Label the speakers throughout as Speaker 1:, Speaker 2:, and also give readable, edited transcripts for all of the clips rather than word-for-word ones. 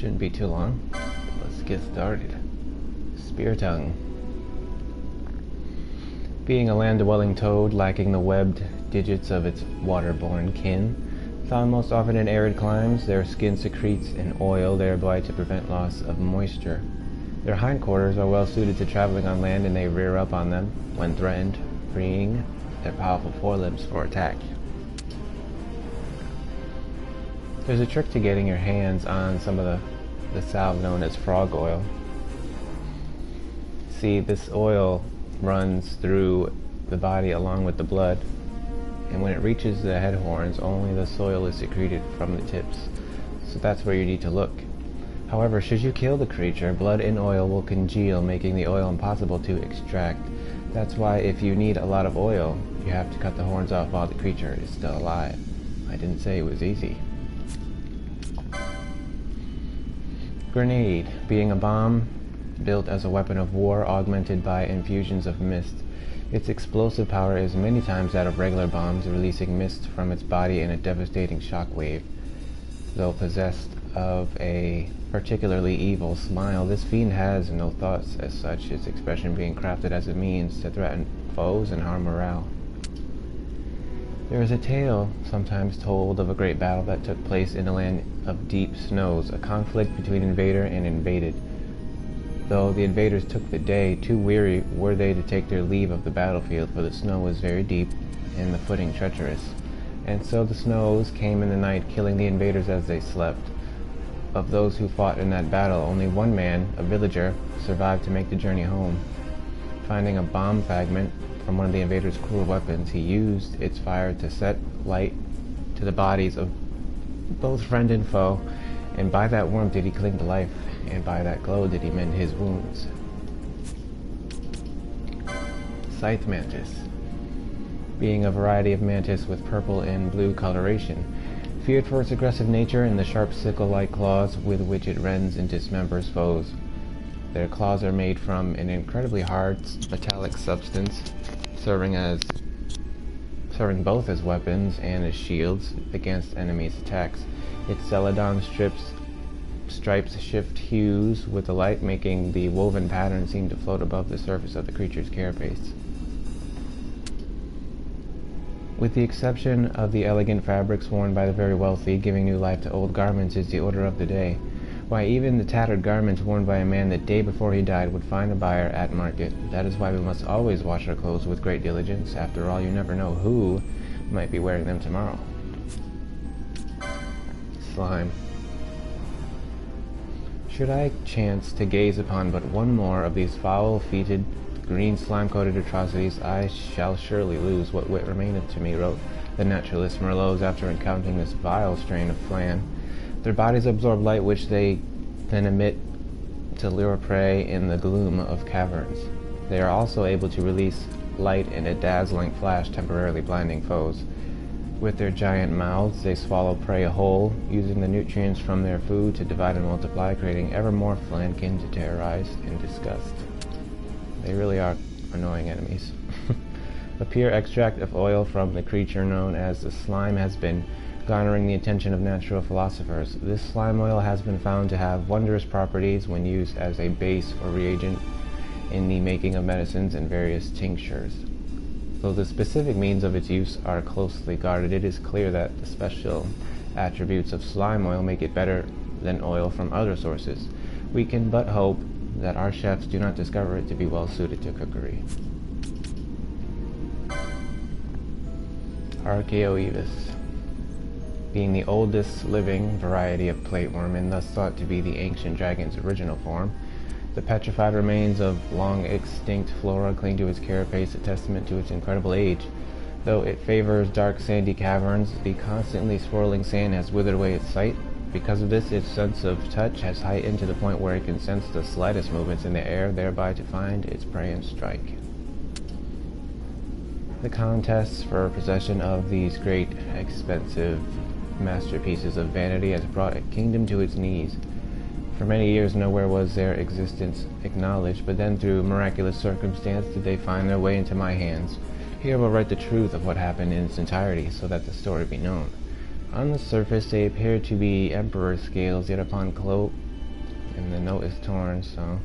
Speaker 1: Shouldn't be too long. Let's get started. Spear tongue. Being a land-dwelling toad lacking the webbed digits of its waterborne kin, found most often in arid climes, their skin secretes an oil thereby to prevent loss of moisture. Their hindquarters are well suited to traveling on land, and they rear up on them when threatened, freeing their powerful forelimbs for attack. There's a trick to getting your hands on some of the salve known as frog oil. See, this oil runs through the body along with the blood, and when it reaches the head horns, only the soil is secreted from the tips. So that's where you need to look. However, should you kill the creature, blood and oil will congeal, making the oil impossible to extract. That's why if you need a lot of oil, you have to cut the horns off while the creature is still alive. I didn't say it was easy. Grenade, being a bomb built as a weapon of war augmented by infusions of mist. Its explosive power is many times that of regular bombs, releasing mist from its body in a devastating shockwave. Though possessed of a particularly evil smile, this fiend has no thoughts as such, its expression being crafted as a means to threaten foes and harm morale. There is a tale sometimes told of a great battle that took place in a land of deep snows, a conflict between invader and invaded. Though the invaders took the day, too weary were they to take their leave of the battlefield, for the snow was very deep and the footing treacherous. And so the snows came in the night, killing the invaders as they slept. Of those who fought in that battle, only one man, a villager, survived to make the journey home. Finding a bomb fragment from one of the invaders' cruel weapons, he used its fire to set light to the bodies of both friend and foe, and by that warmth did he cling to life, and by that glow did he mend his wounds. Scythe mantis. Being a variety of mantis with purple and blue coloration, feared for its aggressive nature and the sharp sickle-like claws with which it rends and dismembers foes. Their claws are made from an incredibly hard metallic substance, serving both as weapons and as shields against enemies' attacks. Its celadon stripes shift hues with the light, making the woven pattern seem to float above the surface of the creature's carapace. With the exception of the elegant fabrics worn by the very wealthy, giving new life to old garments is the order of the day. Why, even the tattered garments worn by a man the day before he died would find a buyer at market. That is why we must always wash our clothes with great diligence. After all, you never know who might be wearing them tomorrow. Slime. Should I chance to gaze upon but one more of these foul-feeted, green slime-coated atrocities, I shall surely lose what wit remaineth to me, wrote the naturalist Merlot after encountering this vile strain of flan. Their bodies absorb light which they then emit to lure prey in the gloom of caverns. They are also able to release light in a dazzling flash, temporarily blinding foes. With their giant mouths, they swallow prey whole, using the nutrients from their food to divide and multiply, creating ever more flankin to terrorize and disgust. They really are annoying enemies. A pure extract of oil from the creature known as the slime has been garnering the attention of natural philosophers. This slime oil has been found to have wondrous properties when used as a base or reagent in the making of medicines and various tinctures. Though the specific means of its use are closely guarded, it is clear that the special attributes of slime oil make it better than oil from other sources. We can but hope that our chefs do not discover it to be well suited to cookery. Ivalice. Being the oldest living variety of plate worm and thus thought to be the ancient dragon's original form, the petrified remains of long-extinct flora cling to its carapace, a testament to its incredible age. Though it favors dark sandy caverns, the constantly swirling sand has withered away its sight. Because of this, its sense of touch has heightened to the point where it can sense the slightest movements in the air, thereby to find its prey and strike. The contests for possession of these great, expensive masterpieces of vanity has brought a kingdom to its knees. For many years nowhere was their existence acknowledged, but then through miraculous circumstance did they find their way into my hands. Here will write the truth of what happened in its entirety, so that the story be known. On the surface they appear to be emperor scales, yet upon And the note is torn, so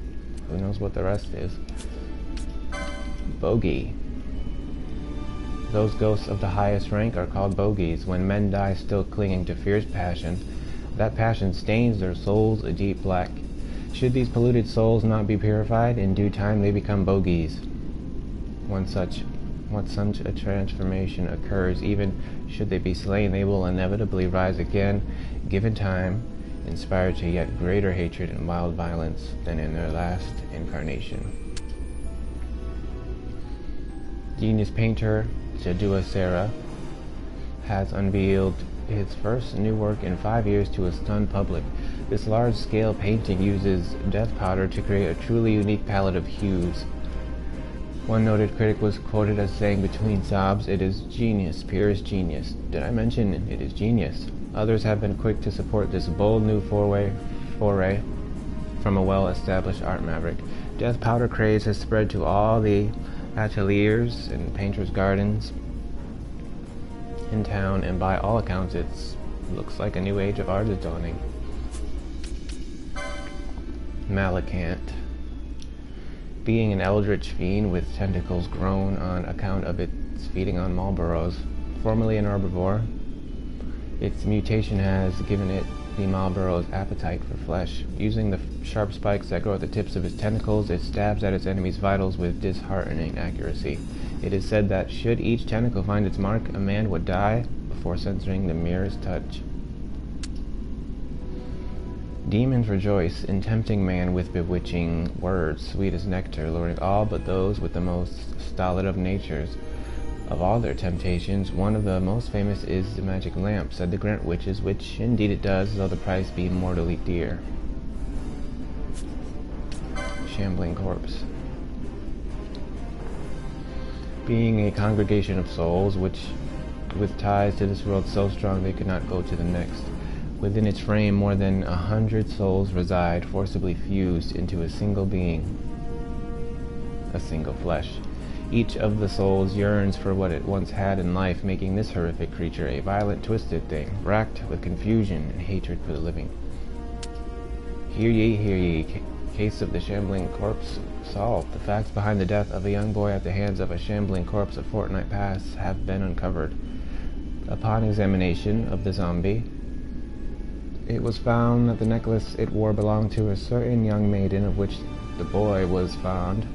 Speaker 1: who knows what the rest is. Bogey. Those ghosts of the highest rank are called bogies. When men die still clinging to fierce passion, that passion stains their souls a deep black. Should these polluted souls not be purified, in due time they become bogies. Once such a transformation occurs, even should they be slain, they will inevitably rise again, given time, inspired to yet greater hatred and wild violence than in their last incarnation. Genius painter Zodiac has unveiled his first new work in 5 years to a stunned public. This large-scale painting uses death powder to create a truly unique palette of hues. One noted critic was quoted as saying between sobs, "It is genius, purest genius. Did I mention it is genius?" Others have been quick to support this bold new foray from a well-established art maverick. Death powder craze has spread to all the ateliers and painters' gardens in town, and by all accounts it looks like a new age of art is dawning. Malacant. Being an eldritch fiend with tentacles grown on account of its feeding on Marlboros, formerly an herbivore, its mutation has given it the Marlboro's appetite for flesh. Using the sharp spikes that grow at the tips of its tentacles, it stabs at its enemy's vitals with disheartening accuracy. It is said that should each tentacle find its mark, a man would die before censoring the merest touch. Demons rejoice in tempting man with bewitching words, sweet as nectar, luring all but those with the most stolid of natures. Of all their temptations, one of the most famous is the magic lamp, said to grant wishes, which indeed it does, though the price be mortally dear. Shambling corpse. Being a congregation of souls, which with ties to this world so strong they could not go to the next. Within its frame more than 100 souls reside, forcibly fused into a single being, a single flesh. Each of the souls yearns for what it once had in life, making this horrific creature a violent, twisted thing, racked with confusion and hatred for the living. Hear ye, case of the shambling corpse solved. The facts behind the death of a young boy at the hands of a shambling corpse a fortnight past have been uncovered. Upon examination of the zombie, it was found that the necklace it wore belonged to a certain young maiden of which the boy was fond,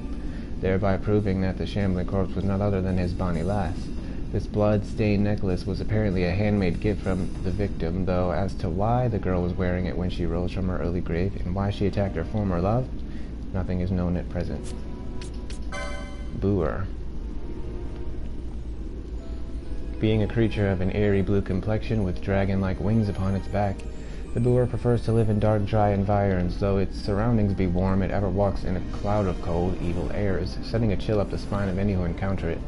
Speaker 1: thereby proving that the shambling corpse was none other than his bonny lass. This blood-stained necklace was apparently a handmade gift from the victim, though as to why the girl was wearing it when she rose from her early grave, and why she attacked her former love, nothing is known at present. Boer. Being a creature of an airy blue complexion with dragon-like wings upon its back, the boer prefers to live in dark, dry environs. Though its surroundings be warm, it ever walks in a cloud of cold, evil airs, sending a chill up the spine of any who encounter it.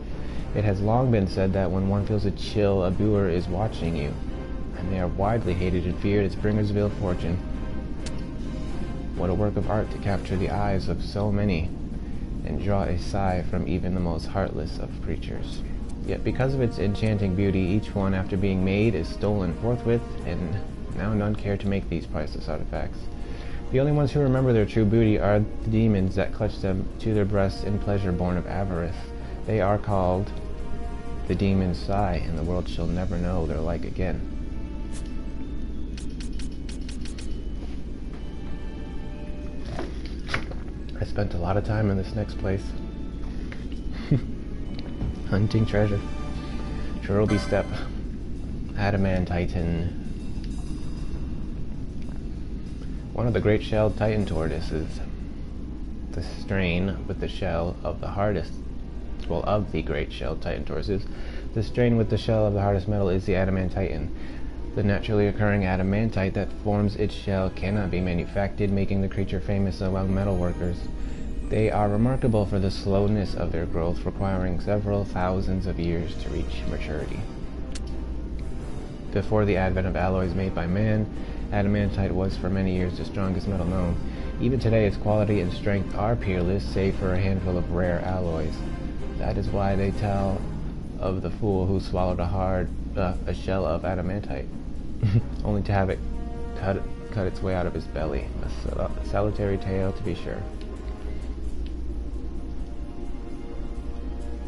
Speaker 1: It has long been said that when one feels a chill, a boer is watching you, and they are widely hated and feared as bringers of ill fortune. What a work of art to capture the eyes of so many, and draw a sigh from even the most heartless of creatures. Yet because of its enchanting beauty, each one, after being made, is stolen forthwith, and now none care to make these priceless artifacts. The only ones who remember their true beauty are the demons that clutch them to their breasts in pleasure born of avarice. They are called the demons sigh, and the world shall never know their like again. I spent a lot of time in this next place. Hunting treasure. Cherubi Steppe. Adamantine. One of the great shelled titan tortoises. The strain with the shell of the hardest, of the great shelled titan tortoises, the strain with the shell of the hardest metal is the adamantine. The naturally occurring adamantite that forms its shell cannot be manufactured, making the creature famous among metal workers. They are remarkable for the slowness of their growth, requiring several thousands of years to reach maturity. Before the advent of alloys made by man, adamantite was for many years the strongest metal known. Even today its quality and strength are peerless, save for a handful of rare alloys. That is why they tell of the fool who swallowed a shell of adamantite, only to have it cut its way out of his belly. A salutary tale, to be sure.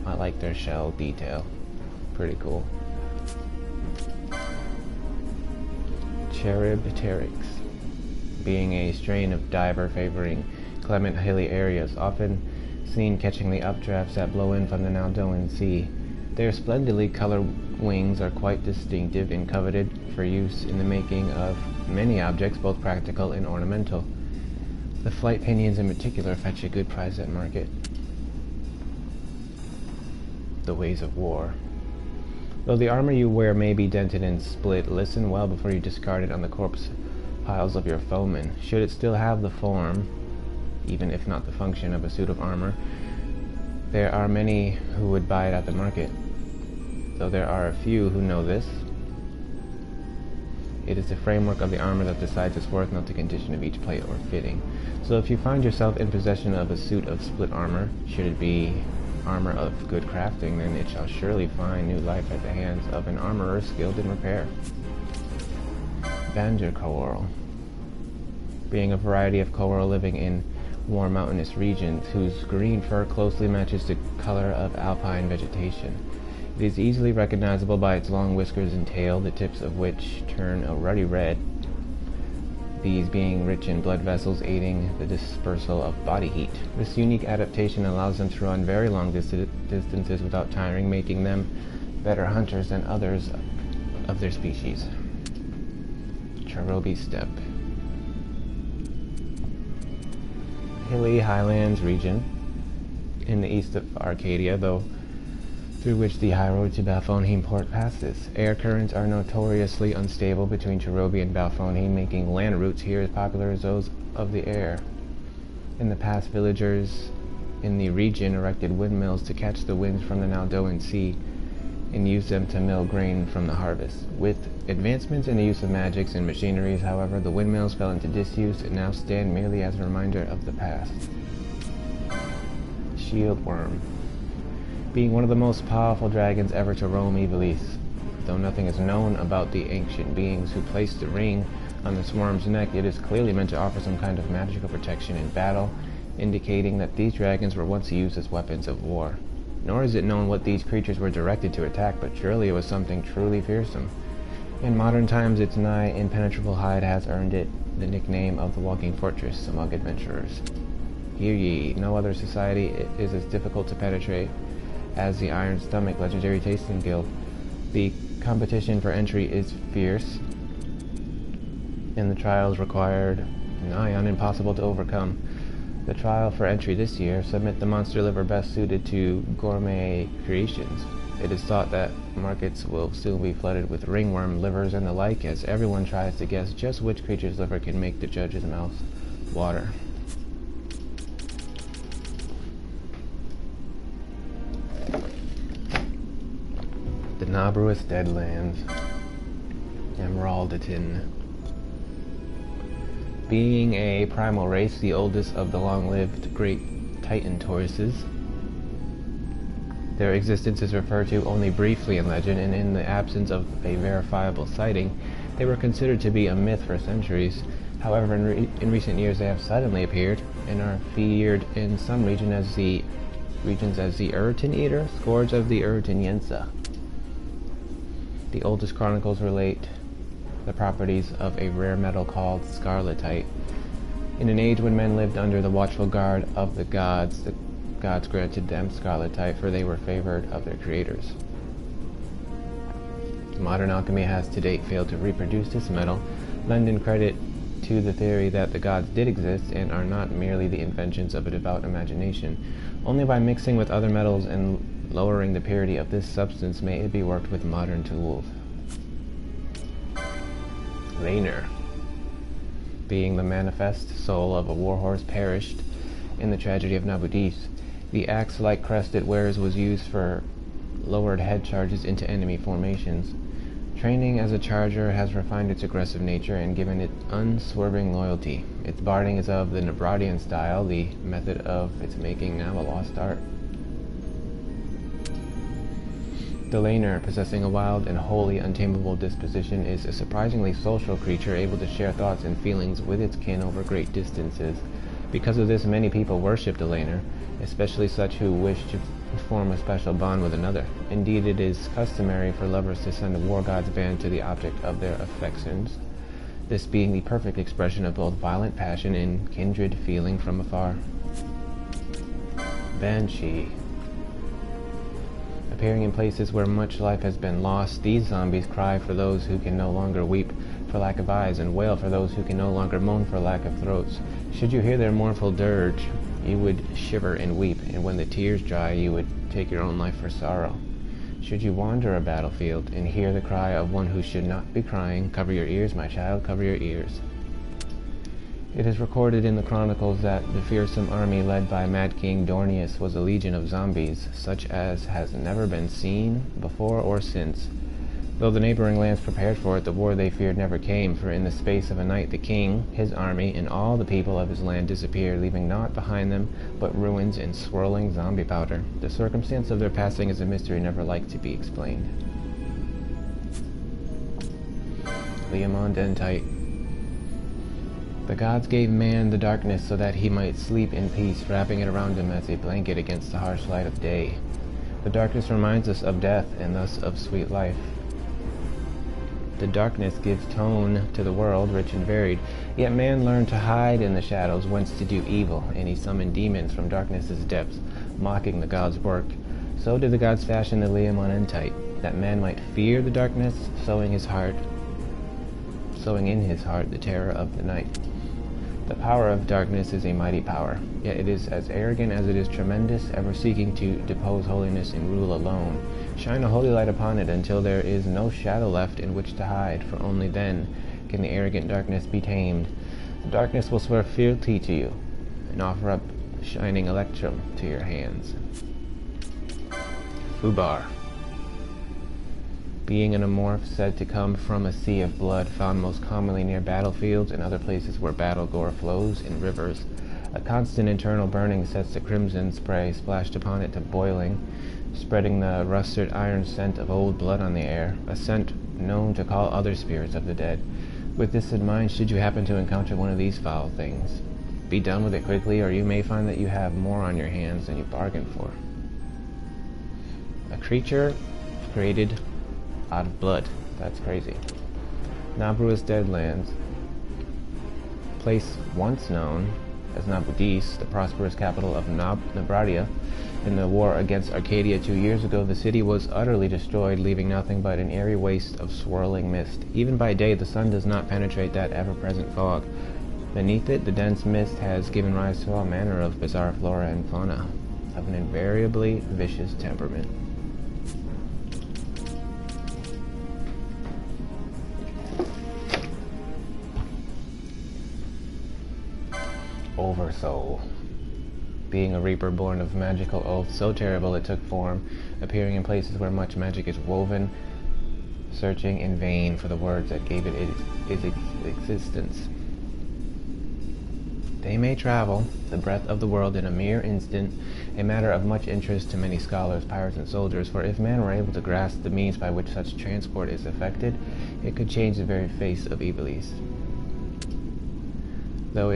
Speaker 1: I like their shell detail. Pretty cool. Cherubpteryx, being a strain of diver favoring clement hilly areas, often seen catching the updrafts that blow in from the Naldoan Sea. Their splendidly colored wings are quite distinctive and coveted for use in the making of many objects, both practical and ornamental. The flight pinions in particular fetch a good price at market. The ways of war. Though the armor you wear may be dented and split, listen well before you discard it on the corpse piles of your foemen. Should it still have the form, even if not the function, of a suit of armor, there are many who would buy it at the market. Though there are a few who know this, it is the framework of the armor that decides its worth, not the condition of each plate or fitting. So if you find yourself in possession of a suit of split armor, should it be armor of good crafting, then it shall surely find new life at the hands of an armorer skilled in repair. Banjo coral, being a variety of coral living in warm mountainous regions whose green fur closely matches the color of alpine vegetation. It is easily recognizable by its long whiskers and tail, the tips of which turn a ruddy red, these being rich in blood vessels aiding the dispersal of body heat. This unique adaptation allows them to run very long distances without tiring, making them better hunters than others of their species. Cherubi steppe. Hilly highlands region in the east of Arcadia, through which the high road to Balfonheim port passes. Air currents are notoriously unstable between Cherubi and Balfonheim, making land routes here as popular as those of the air. In the past, villagers in the region erected windmills to catch the winds from the Naldoan Sea and use them to mill grain from the harvest. With advancements in the use of magics and machineries, however, the windmills fell into disuse and now stand merely as a reminder of the past. Shieldworm, being one of the most powerful dragons ever to roam Ivalice. Though nothing is known about the ancient beings who placed the ring on the swarm's neck, it is clearly meant to offer some kind of magical protection in battle, indicating that these dragons were once used as weapons of war. Nor is it known what these creatures were directed to attack, but surely it was something truly fearsome. In modern times, its nigh impenetrable hide has earned it the nickname of the Walking Fortress among adventurers. Hear ye, no other society is as difficult to penetrate as the Iron Stomach Legendary Tasting Guild. The competition for entry is fierce, and the trials required nigh on impossible to overcome. The trial for entry this year, submit the monster liver best suited to gourmet creations. It is thought that markets will soon be flooded with ringworm livers and the like, as everyone tries to guess just which creature's liver can make the judge's mouth water. The Nabruous Deadlands. Emeralditin. Being a primal race, the oldest of the long-lived great Titan Tauruses, their existence is referred to only briefly in legend, and in the absence of a verifiable sighting, they were considered to be a myth for centuries. However, in recent years they have suddenly appeared and are feared in some regions as the Uritan Eater, scourge of the Uritaniensa. The oldest chronicles relate the properties of a rare metal called scarletite. In an age when men lived under the watchful guard of the gods granted them scarletite, for they were favored of their creators. Modern alchemy has to date failed to reproduce this metal, lending credit to the theory that the gods did exist and are not merely the inventions of a devout imagination. Only by mixing with other metals and lowering the purity of this substance may it be worked with modern tools. Rainer, being the manifest soul of a warhorse perished in the tragedy of Nabudis. The axe-like crest it wears was used for lowered head charges into enemy formations. Training as a charger has refined its aggressive nature and given it unswerving loyalty. Its barding is of the Nabradian style, the method of its making now a lost art. The Laner, possessing a wild and wholly untamable disposition, is a surprisingly social creature able to share thoughts and feelings with its kin over great distances. Because of this, many people worship the Laner, especially such who wish to form a special bond with another. Indeed, it is customary for lovers to send a war god's band to the object of their affections, this being the perfect expression of both violent passion and kindred feeling from afar. Banshee. Appearing in places where much life has been lost, these zombies cry for those who can no longer weep for lack of eyes, and wail for those who can no longer moan for lack of throats. Should you hear their mournful dirge, you would shiver and weep, and when the tears dry, you would take your own life for sorrow. Should you wander a battlefield and hear the cry of one who should not be crying, cover your ears, my child, cover your ears. It is recorded in the chronicles that the fearsome army led by Mad King Dornius was a legion of zombies, such as has never been seen before or since. Though the neighboring lands prepared for it, the war they feared never came, for in the space of a night the king, his army, and all the people of his land disappeared, leaving naught behind them but ruins and swirling zombie powder. The circumstance of their passing is a mystery never like to be explained. Leomondentite. The gods gave man the darkness so that he might sleep in peace, wrapping it around him as a blanket against the harsh light of day. The darkness reminds us of death and thus of sweet life. The darkness gives tone to the world, rich and varied, yet man learned to hide in the shadows whence to do evil, and he summoned demons from darkness's depths, mocking the gods' work. So did the gods fashion the Leomondentite, that man might fear the darkness, sowing in his heart the terror of the night. The power of darkness is a mighty power, yet it is as arrogant as it is tremendous, ever seeking to depose holiness and rule alone. Shine a holy light upon it until there is no shadow left in which to hide, for only then can the arrogant darkness be tamed. The darkness will swear fealty to you, and offer up shining electrum to your hands. Fubar. Being an amorph said to come from a sea of blood, found most commonly near battlefields and other places where battle gore flows in rivers. A constant internal burning sets the crimson spray splashed upon it to boiling, spreading the rusted iron scent of old blood on the air, a scent known to call other spirits of the dead. With this in mind, should you happen to encounter one of these foul things, be done with it quickly, or you may find that you have more on your hands than you bargained for. A creature created out of blood. That's crazy. Nabrua's Deadlands. Place once known as Nabudis, the prosperous capital of Nabradia. In the war against Arcadia 2 years ago, the city was utterly destroyed, leaving nothing but an airy waste of swirling mist. Even by day, the sun does not penetrate that ever-present fog. Beneath it, the dense mist has given rise to all manner of bizarre flora and fauna, of an invariably vicious temperament. Oversoul. Being a reaper born of magical oath, so terrible it took form, appearing in places where much magic is woven, searching in vain for the words that gave it its existence. They may travel the breadth of the world in a mere instant, a matter of much interest to many scholars, pirates, and soldiers, for if man were able to grasp the means by which such transport is effected, it could change the very face of Ivalice. Though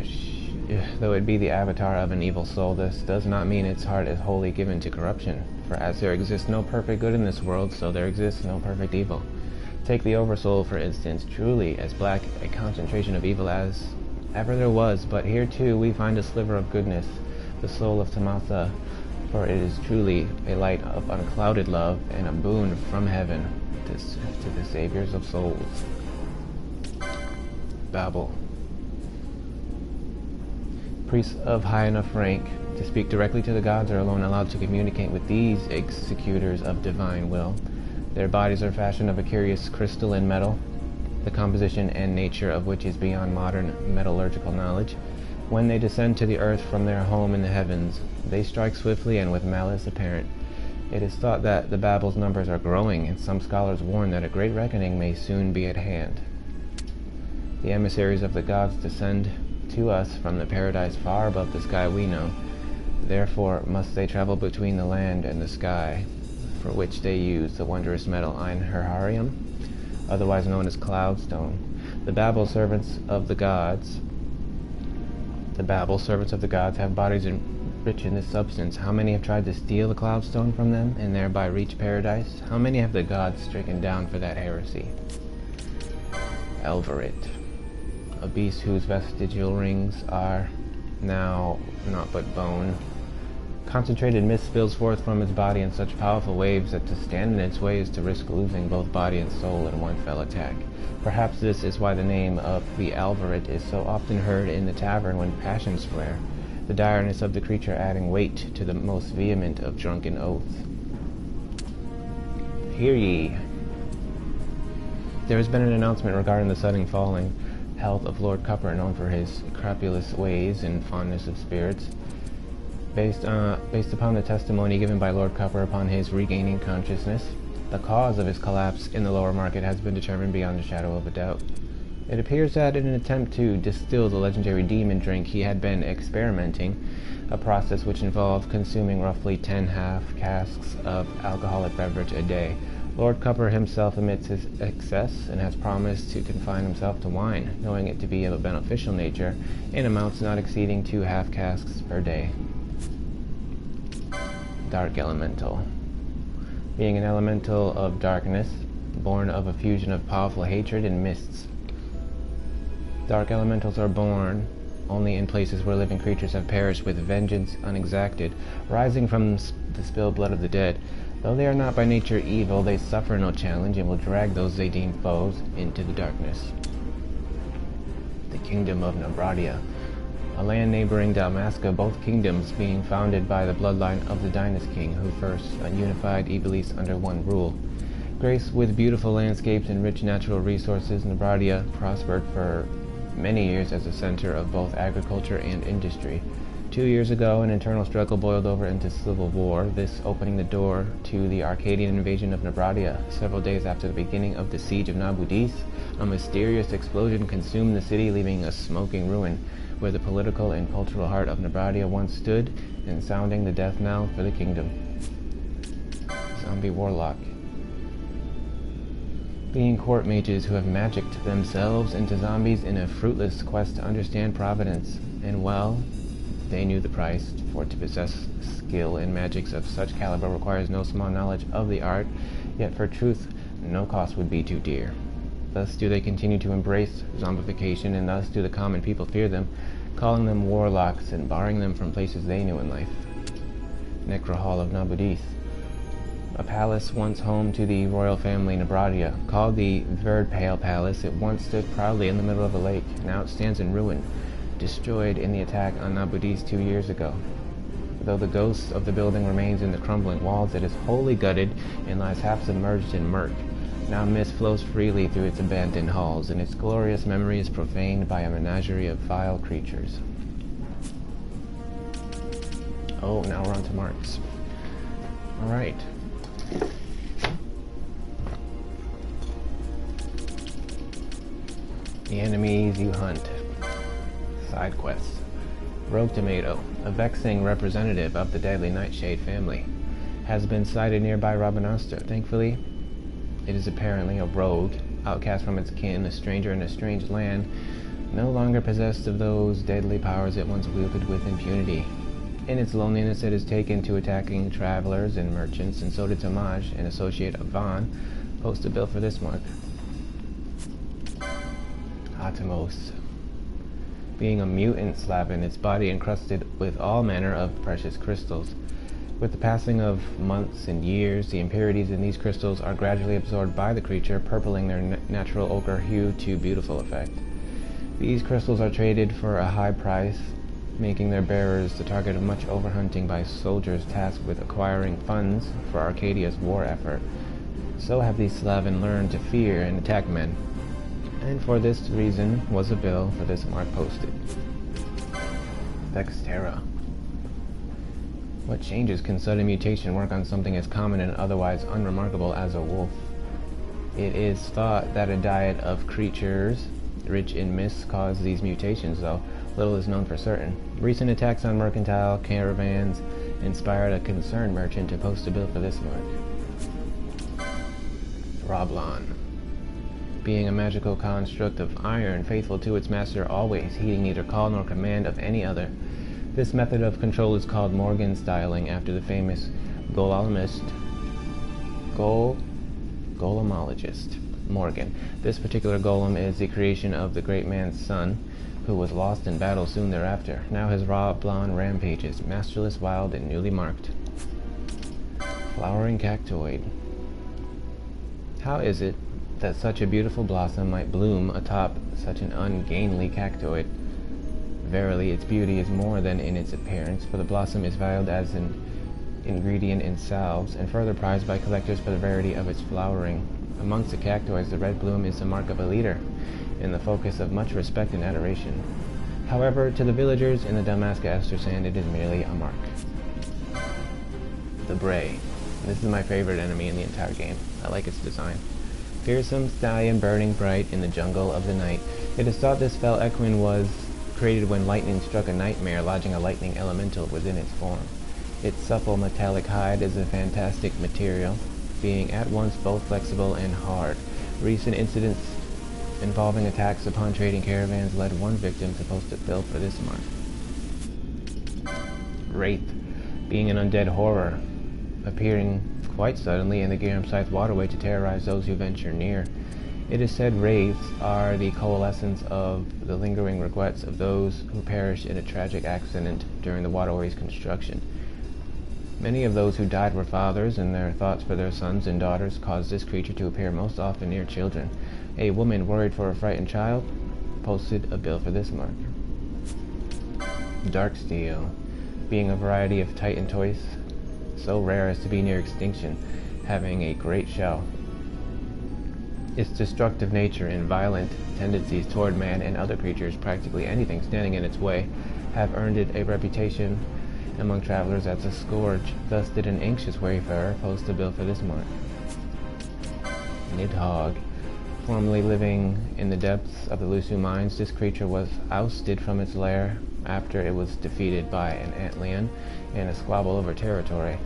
Speaker 1: it be the avatar of an evil soul, this does not mean its heart is wholly given to corruption. For as there exists no perfect good in this world, so there exists no perfect evil. Take the Oversoul, for instance, truly as black a concentration of evil as ever there was, but here too we find a sliver of goodness, the soul of Tamasa, for it is truly a light of unclouded love and a boon from heaven to the saviors of souls. Babel. Priests of high enough rank to speak directly to the gods are alone allowed to communicate with these executors of divine will. Their bodies are fashioned of a curious crystalline metal, the composition and nature of which is beyond modern metallurgical knowledge. When they descend to the earth from their home in the heavens, they strike swiftly and with malice apparent. It is thought that the Babel's numbers are growing, and some scholars warn that a great reckoning may soon be at hand. The emissaries of the gods descend to us from the paradise far above the sky we know. Therefore must they travel between the land and the sky, for which they use the wondrous metal einherjarium, otherwise known as cloudstone. The Babel servants of the gods have bodies rich in this substance. How many have tried to steal the cloudstone from them and thereby reach paradise? How many have the gods stricken down for that heresy? Elverit, a beast whose vestigial rings are now naught but bone. Concentrated mist spills forth from its body in such powerful waves that to stand in its way is to risk losing both body and soul in one fell attack. Perhaps this is why the name of the Alvarit is so often heard in the tavern when passions flare, the direness of the creature adding weight to the most vehement of drunken oaths. Hear ye! There has been an announcement regarding the sudden falling health of Lord Cupper, known for his crapulous ways and fondness of spirits. Based upon the testimony given by Lord Cupper upon his regaining consciousness, the cause of his collapse in the lower market has been determined beyond a shadow of a doubt. It appears that in an attempt to distill the legendary demon drink, he had been experimenting, a process which involved consuming roughly 10 half-casks of alcoholic beverage a day. Lord Cupper himself admits his excess and has promised to confine himself to wine, knowing it to be of a beneficial nature, in amounts not exceeding 2 half-casks per day. Dark Elemental. Being an elemental of darkness, born of a fusion of powerful hatred and mists. Dark elementals are born only in places where living creatures have perished with vengeance unexacted, rising from the spilled blood of the dead. Though they are not by nature evil, they suffer no challenge and will drag those they deem foes into the darkness. The Kingdom of Nabradia. A land neighboring Dalmasca, both kingdoms being founded by the bloodline of the Dynast King, who first unified Ivalice under one rule. Graced with beautiful landscapes and rich natural resources, Nabradia prospered for many years as a center of both agriculture and industry. 2 years ago, an internal struggle boiled over into civil war, this opening the door to the Arcadian invasion of Nabradia. Several days after the beginning of the siege of Nabudis, a mysterious explosion consumed the city, leaving a smoking ruin where the political and cultural heart of Nabradia once stood, and sounding the death knell for the kingdom. Zombie Warlock. Being court mages who have magicked themselves into zombies in a fruitless quest to understand Providence, and well, they knew the price, for to possess skill in magics of such caliber requires no small knowledge of the art, yet for truth no cost would be too dear. Thus do they continue to embrace zombification, and thus do the common people fear them, calling them warlocks and barring them from places they knew in life. Necro Hall of Nabudis. A palace once home to the royal family Nabradia, called the Verdpale Palace, it once stood proudly in the middle of a lake. Now it stands in ruin, destroyed in the attack on Nabudis 2 years ago. Though the ghost of the building remains in the crumbling walls, it is wholly gutted and lies half submerged in murk. Now mist flows freely through its abandoned halls, and its glorious memory is profaned by a menagerie of vile creatures. Oh, now we're on to marks. Alright. The enemies you hunt. Side quests. Rogue Tomato, a vexing representative of the deadly Nightshade family, has been sighted nearby Rabanastre. Thankfully, it is apparently a rogue, outcast from its kin, a stranger in a strange land, no longer possessed of those deadly powers it once wielded with impunity. In its loneliness, it is taken to attacking travelers and merchants, and so did Tamaj, an associate of Van, post a bill for this mark. Atomos. Being a mutant Slavin, its body encrusted with all manner of precious crystals. With the passing of months and years, the impurities in these crystals are gradually absorbed by the creature, purpling their natural ochre hue to beautiful effect. These crystals are traded for a high price, making their bearers the target of much overhunting by soldiers tasked with acquiring funds for Arcadia's war effort. So have these Slavin learned to fear and attack men, and for this reason was a bill for this mark posted. Dextera. What changes can sudden mutation work on something as common and otherwise unremarkable as a wolf? It is thought that a diet of creatures rich in mists cause these mutations, though little is known for certain. Recent attacks on mercantile caravans inspired a concerned merchant to post a bill for this mark. Roblon. Being a magical construct of iron, faithful to its master always, heeding neither call nor command of any other. This method of control is called Morgan styling, after the famous golemologist Morgan. This particular golem is the creation of the great man's son, who was lost in battle soon thereafter. Now his Roblon rampages, masterless, wild, and newly marked. Flowering cactoid. How is it that such a beautiful blossom might bloom atop such an ungainly cactoid? Verily, its beauty is more than in its appearance, for the blossom is valued as an ingredient in salves, and further prized by collectors for the rarity of its flowering. Amongst the cactoids, the red bloom is the mark of a leader, and the focus of much respect and adoration. However, to the villagers in the Dalmasca Ester Sand, it is merely a mark. The Bray. This is my favorite enemy in the entire game. I like its design. Fearsome stallion burning bright in the jungle of the night. It is thought this fell equine was created when lightning struck a nightmare, lodging a lightning elemental within its form. Its supple metallic hide is a fantastic material, being at once both flexible and hard. Recent incidents involving attacks upon trading caravans led one victim to post a bill for this mark. Wraith. Being an undead horror, appearing quite suddenly in the Garamscythe waterway to terrorize those who venture near. It is said wraiths are the coalescence of the lingering regrets of those who perished in a tragic accident during the waterway's construction. Many of those who died were fathers, and their thoughts for their sons and daughters caused this creature to appear most often near children. A woman worried for a frightened child posted a bill for this mark. Darksteel. Being a variety of Titan toys, so rare as to be near extinction, having a great shell. Its destructive nature and violent tendencies toward man and other creatures, practically anything standing in its way, have earned it a reputation among travelers as a scourge. Thus did an anxious wayfarer post a bill for this mark. Nidhogg. Formerly living in the depths of the Lusu mines, this creature was ousted from its lair after it was defeated by an Antlion in a squabble over territory.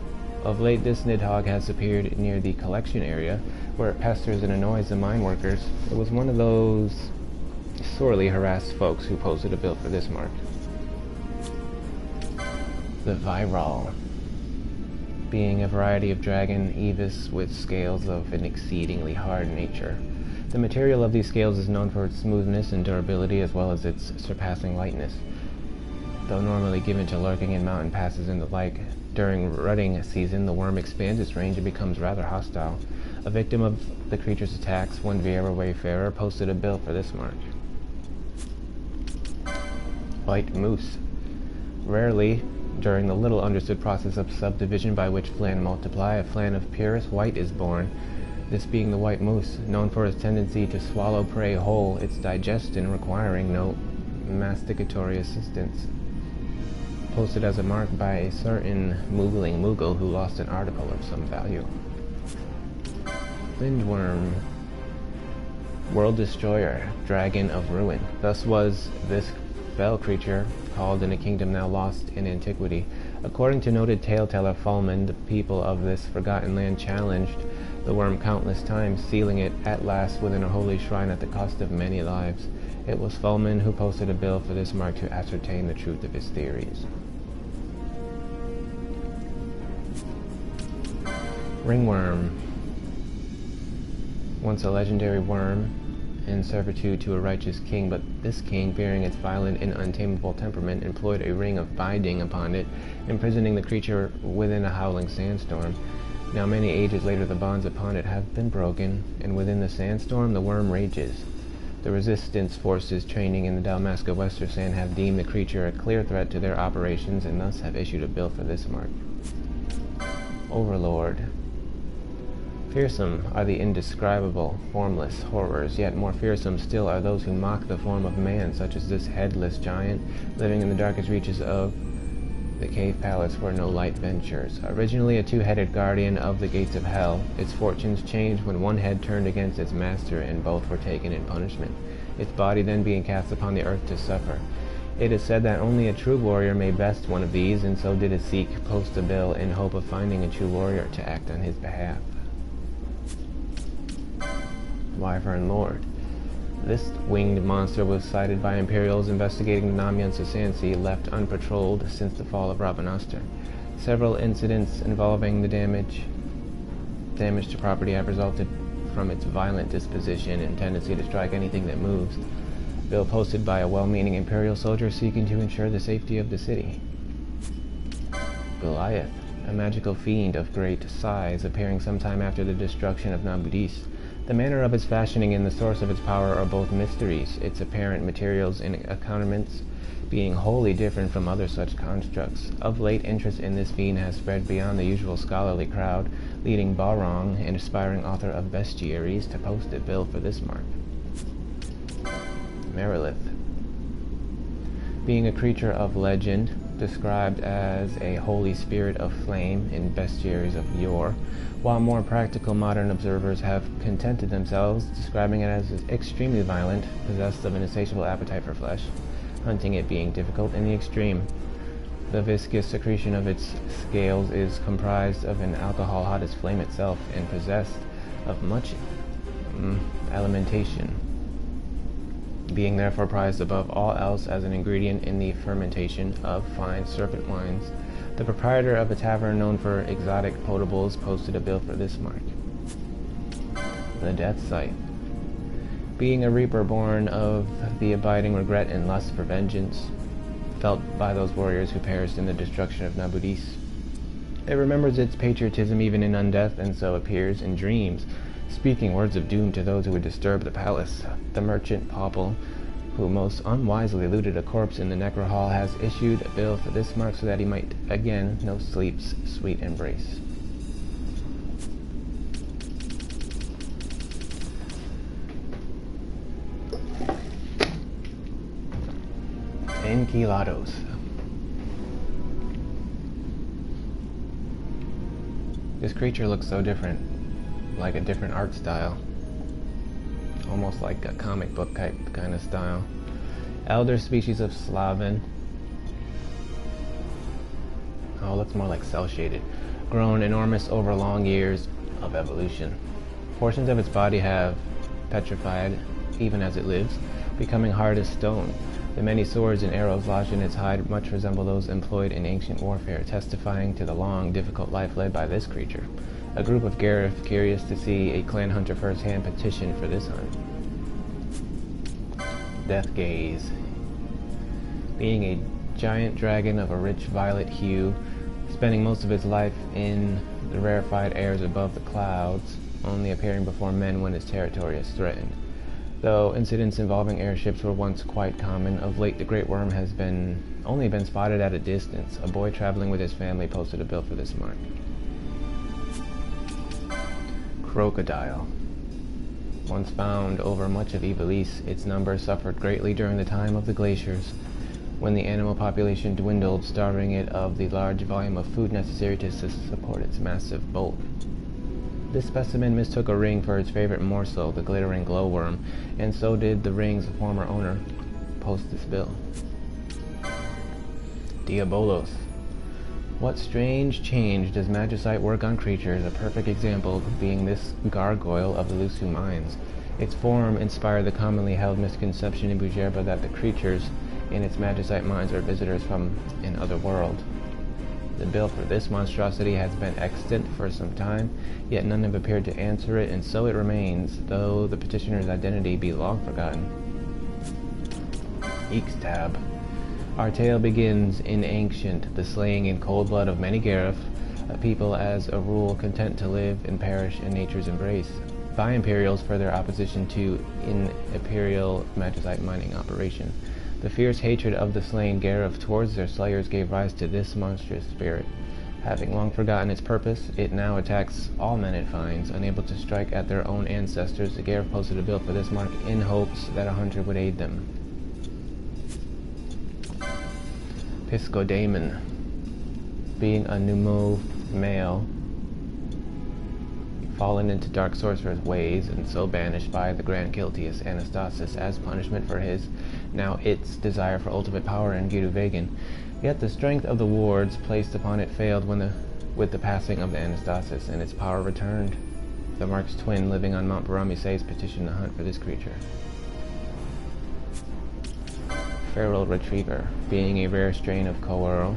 Speaker 1: Of late, this Nidhogg has appeared near the collection area, where it pesters and annoys the mine workers. It was one of those sorely harassed folks who posted a bill for this mark. The Viral. Being a variety of dragon Ivalice with scales of an exceedingly hard nature. The material of these scales is known for its smoothness and durability, as well as its surpassing lightness. Though normally given to lurking in mountain passes and the like, during rutting season, the worm expands its range and becomes rather hostile. A victim of the creature's attacks, one Vieira wayfarer posted a bill for this mark. White Moose. Rarely, during the little understood process of subdivision by which flan multiply, a flan of purest white is born, this being the white moose, known for its tendency to swallow prey whole, its digestion requiring no masticatory assistance. Posted as a mark by a certain Moogling Moogle who lost an article of some value. Lindworm. World Destroyer, Dragon of Ruin. Thus was this fell creature called in a kingdom now lost in antiquity. According to noted tale-teller Fulman, the people of this forgotten land challenged the worm countless times, sealing it at last within a holy shrine at the cost of many lives. It was Fulman who posted a bill for this mark to ascertain the truth of his theories. Ringworm. Once a legendary worm in servitude to a righteous king, but this king, fearing its violent and untamable temperament, employed a ring of binding upon it, imprisoning the creature within a howling sandstorm. Now many ages later the bonds upon it have been broken, and within the sandstorm the worm rages. The resistance forces training in the Dalmasca Westersand have deemed the creature a clear threat to their operations, and thus have issued a bill for this mark. Overlord. Fearsome are the indescribable, formless horrors, yet more fearsome still are those who mock the form of man, such as this headless giant, living in the darkest reaches of the cave palace where no light ventures. Originally a two-headed guardian of the gates of hell, its fortunes changed when one head turned against its master, and both were taken in punishment, its body then being cast upon the earth to suffer. It is said that only a true warrior may best one of these, and so did a Sikh post a bill in hope of finding a true warrior to act on his behalf. Wyvern Lord. This winged monster was sighted by Imperials investigating the Namyan Sasansi, left unpatrolled since the fall of Rabanastre. Several incidents involving the damage to property have resulted from its violent disposition and tendency to strike anything that moves. Bill posted by a well-meaning Imperial soldier seeking to ensure the safety of the city. Goliath, a magical fiend of great size, appearing sometime after the destruction of Nabudis. The manner of its fashioning and the source of its power are both mysteries, its apparent materials and accoutrements being wholly different from other such constructs. Of late, interest in this fiend has spread beyond the usual scholarly crowd, leading Barong, an aspiring author of Bestiaries, to post a bill for this mark. Merilith. Being a creature of legend, described as a holy spirit of flame in bestiaries of yore, while more practical modern observers have contented themselves describing it as extremely violent, possessed of an insatiable appetite for flesh, hunting it being difficult in the extreme. The viscous secretion of its scales is comprised of an alcohol hot as flame itself, and possessed of much alimentation, being therefore prized above all else as an ingredient in the fermentation of fine serpent wines. The proprietor of a tavern known for exotic potables posted a bill for this mark. The Death Sight. Being a reaper born of the abiding regret and lust for vengeance felt by those warriors who perished in the destruction of Nabudis. It remembers its patriotism even in undeath, and so appears in dreams, speaking words of doom to those who would disturb the palace. The merchant Popple, who most unwisely looted a corpse in the Necro Hall, has issued a bill for this mark so that he might again know sleep's sweet embrace. Enquilados. This creature looks so different, like a different art style. Almost like a comic book type kind of style. Elder species of Slaven. Oh, it looks more like cell-shaded. Grown enormous over long years of evolution. Portions of its body have petrified even as it lives, becoming hard as stone. The many swords and arrows lodged in its hide much resemble those employed in ancient warfare, testifying to the long, difficult life led by this creature. A group of Gareth, curious to see a clan hunter firsthand, petition for this hunt. Death Gaze. Being a giant dragon of a rich violet hue, spending most of its life in the rarefied airs above the clouds, only appearing before men when its territory is threatened. Though incidents involving airships were once quite common, of late the great worm has only been spotted at a distance. A boy traveling with his family posted a bill for this mark. Crocodile. Once found over much of Ivalice, its numbers suffered greatly during the time of the glaciers, when the animal population dwindled, starving it of the large volume of food necessary to support its massive bulk. This specimen mistook a ring for its favorite morsel, the glittering glowworm, and so did the ring's former owner. Post this bill. Diabolos. What strange change does magicite work on creatures, a perfect example being this gargoyle of the Lusu mines. Its form inspired the commonly held misconception in Bujerba that the creatures in its magicite mines are visitors from an other world. The bill for this monstrosity has been extant for some time, yet none have appeared to answer it, and so it remains, though the petitioner's identity be long forgotten. Ixtab. Our tale begins in ancient, the slaying in cold blood of many Gareth, a people as a rule content to live and perish in nature's embrace, by Imperials for their opposition to Imperial magicite mining operation. The fierce hatred of the slain Gareth towards their slayers gave rise to this monstrous spirit. Having long forgotten its purpose, it now attacks all men it finds. Unable to strike at their own ancestors, the Gareth posted a bill for this mark in hopes that a hunter would aid them. Piscodamon. Being a Numo male, fallen into dark sorcerer's ways, and so banished by the Grand Kiltius Anastasis as punishment for his, now its, desire for ultimate power in Giduvegan. Yet the strength of the wards placed upon it failed with the passing of the Anastasis, and its power returned. the Mark's twin living on Mount Barami-Se's petitioned to hunt for this creature. Feral Retriever, being a rare strain of Coeurl,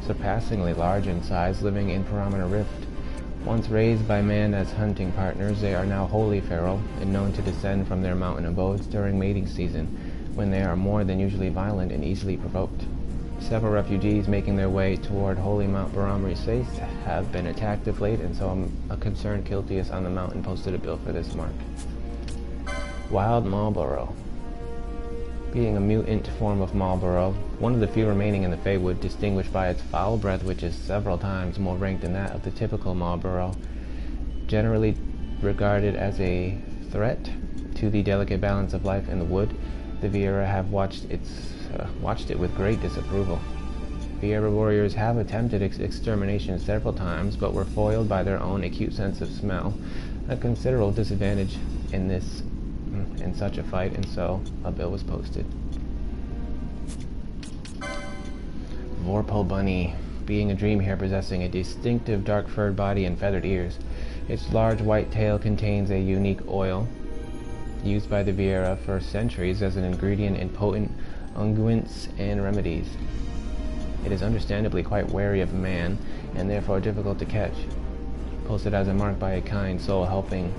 Speaker 1: surpassingly large in size, living in Paramana Rift. Once raised by man as hunting partners, they are now wholly feral and known to descend from their mountain abodes during mating season, when they are more than usually violent and easily provoked. Several refugees making their way toward holy Mount Barami-Se have been attacked of late, and so a concerned Kiltius on the mountain posted a bill for this mark. Wild Marlborough. Being a mutant form of Marlborough, one of the few remaining in the Feywood, distinguished by its foul breath, which is several times more ranked than that of the typical Marlborough, generally regarded as a threat to the delicate balance of life in the wood, the Vieira have watched it with great disapproval. Vieira warriors have attempted extermination several times, but were foiled by their own acute sense of smell, a considerable disadvantage in such a fight, and so a bill was posted. Vorpal Bunny, being a dream hare possessing a distinctive dark-furred body and feathered ears. Its large white tail contains a unique oil used by the Vieira for centuries as an ingredient in potent unguents and remedies. It is understandably quite wary of man, and therefore difficult to catch. Posted as a mark by a kind soul hoping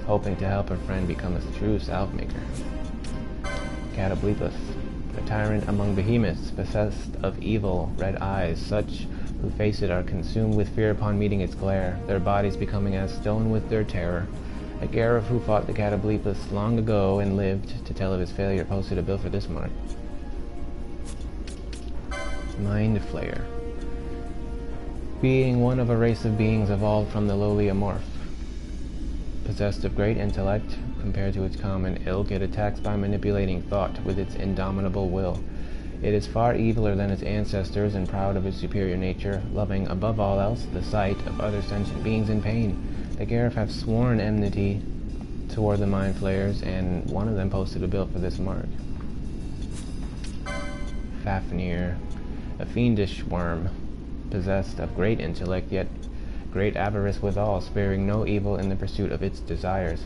Speaker 1: to help her friend become a true salve maker. Catoblepus, a tyrant among behemoths, possessed of evil red eyes. Such who face it are consumed with fear upon meeting its glare, their bodies becoming as stone with their terror. A Garif who fought the Catoblepus long ago and lived to tell of his failure posted a bill for this mark. Mind Flayer, being one of a race of beings evolved from the lowly Amorph. Possessed of great intellect, compared to its common ilk, it attacks by manipulating thought with its indomitable will. It is far eviler than its ancestors and proud of its superior nature, loving above all else the sight of other sentient beings in pain. The Garif have sworn enmity toward the Mind Flayers, and one of them posted a bill for this mark. Fafnir, a fiendish worm, possessed of great intellect, yet great avarice withal, sparing no evil in the pursuit of its desires.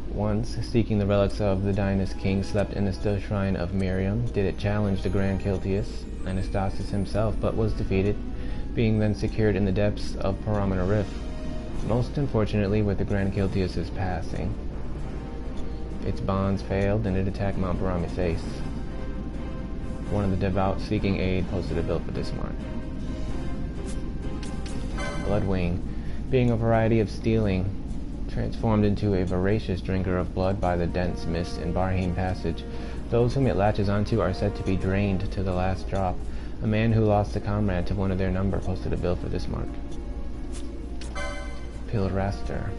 Speaker 1: Once, seeking the relics of the Dynast king slept in the still shrine of Miriam, did it challenge the Grand Kiltius, Anastasis himself, but was defeated, being then secured in the depths of Paramana Rift. Most unfortunately, with the Grand Kiltius's passing, its bonds failed, and it attacked Mount Barami-Se. One of the devout seeking aid posted a bill for this mark. Bloodwing, being a variety of stealing, transformed into a voracious drinker of blood by the dense mist in Barheen Passage. Those whom it latches onto are said to be drained to the last drop. A man who lost a comrade to one of their number posted a bill for this mark. Pilraster,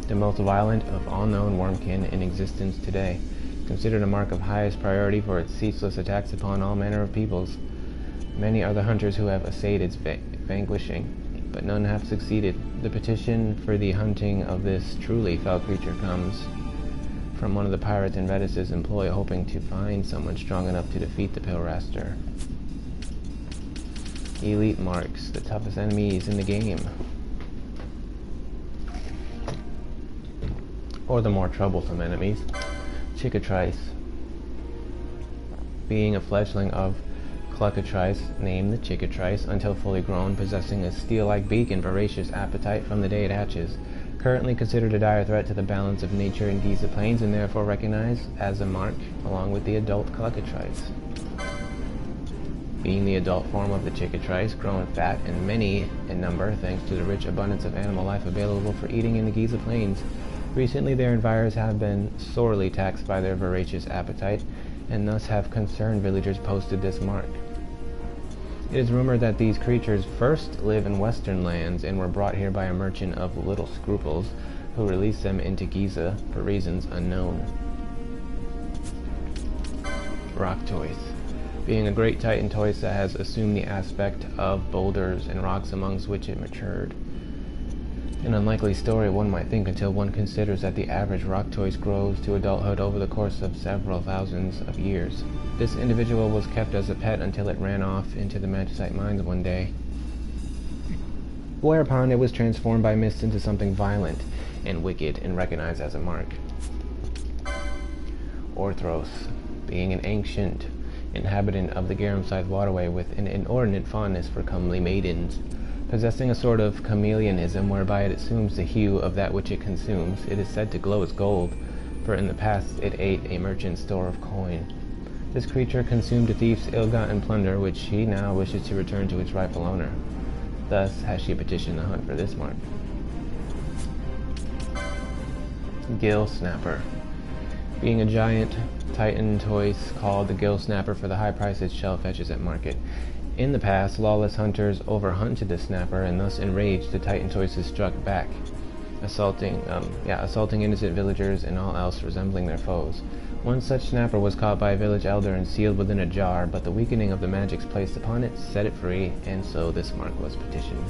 Speaker 1: the most violent of all known wormkin in existence today, considered a mark of highest priority for its ceaseless attacks upon all manner of peoples. Many are the hunters who have essayed its vanquishing, but none have succeeded. The petition for the hunting of this truly foul creature comes from one of the pirates in Vetus's employ, hoping to find someone strong enough to defeat the Pilraster. Elite Marks, the toughest enemies in the game. Or the more troublesome enemies. Cicatrice, being a fledgling of Cluckatrice, named the Cicatrice, until fully grown, possessing a steel-like beak and voracious appetite from the day it hatches. Currently considered a dire threat to the balance of nature in Giza Plains, and therefore recognized as a mark along with the adult Cluckatrice. Being the adult form of the Cicatrice, grown fat and many in number thanks to the rich abundance of animal life available for eating in the Giza Plains, recently their environs have been sorely taxed by their voracious appetite, and thus have concerned villagers posted this mark. It is rumored that these creatures first live in western lands and were brought here by a merchant of little scruples, who released them into Giza for reasons unknown. Rocktoys, being a great titan toys that has assumed the aspect of boulders and rocks amongst which it matured. An unlikely story, one might think, until one considers that the average Rocktoys grows to adulthood over the course of several thousands of years. This individual was kept as a pet until it ran off into the Magicite mines one day. whereupon it was transformed by mist into something violent and wicked and recognized as a mark. Orthros, being an ancient inhabitant of the Garamside waterway with an inordinate fondness for comely maidens, possessing a sort of chameleonism whereby it assumes the hue of that which it consumes, it is said to glow as gold, for in the past it ate a merchant's store of coin. This creature consumed a thief's ill-gotten plunder, which she now wishes to return to its rightful owner. Thus has she petitioned the hunt for this mark. Gill Snapper, being a giant Titan toys called the Gill Snapper for the high price its shell fetches at market. In the past, lawless hunters overhunted the snapper, and thus enraged, the Titan toys struck back, assaulting innocent villagers and all else resembling their foes. One such snapper was caught by a village elder and sealed within a jar, but the weakening of the magics placed upon it set it free, and so this mark was petitioned.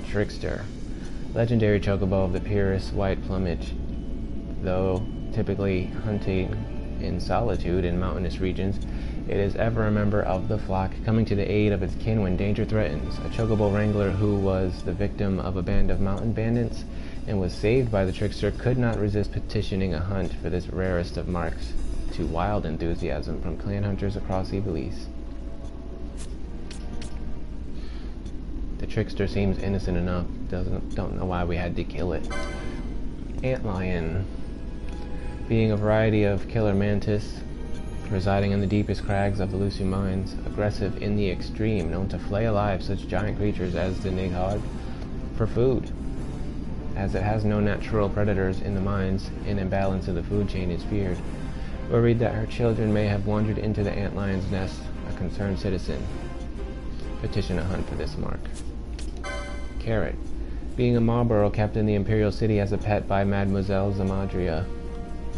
Speaker 1: Trickster, legendary chocobo of the purest white plumage. Though typically hunting in solitude in mountainous regions, it is ever a member of the flock, coming to the aid of its kin when danger threatens. A chocobo wrangler who was the victim of a band of mountain bandits and was saved by the trickster could not resist petitioning a hunt for this rarest of marks to wild enthusiasm from clan hunters across Ivalice. The trickster seems innocent enough, don't know why we had to kill it. Antlion, being a variety of killer mantis, residing in the deepest crags of the Lucy mines, aggressive in the extreme, known to flay alive such giant creatures as the Nighthog for food. As it has no natural predators in the mines, an imbalance of the food chain is feared. Worried that her children may have wandered into the antlion's nest, a concerned citizen petition a hunt for this mark. Carrot, being a Marlborough kept in the Imperial City as a pet by Mademoiselle Zamadria.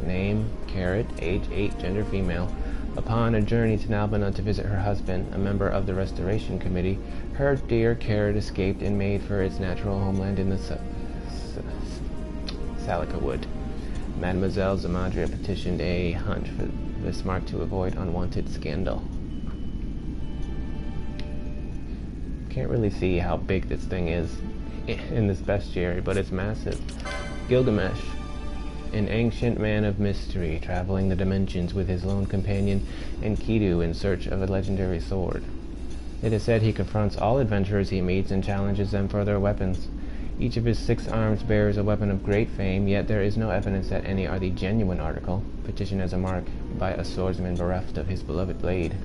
Speaker 1: Name, Carrot, age 8, gender female. Upon a journey to Nalbana to visit her husband, a member of the Restoration Committee, her dear Carrot escaped and made for its natural homeland in the Salica Wood. Mademoiselle Zamadria petitioned a hunt for this mark to avoid unwanted scandal. Can't really see how big this thing is in this bestiary, but it's massive. Gilgamesh, an ancient man of mystery, traveling the dimensions with his lone companion Enkidu in search of a legendary sword. It is said he confronts all adventurers he meets and challenges them for their weapons. Each of his 6 arms bears a weapon of great fame, yet there is no evidence that any are the genuine article, petitioned as a mark by a swordsman bereft of his beloved blade.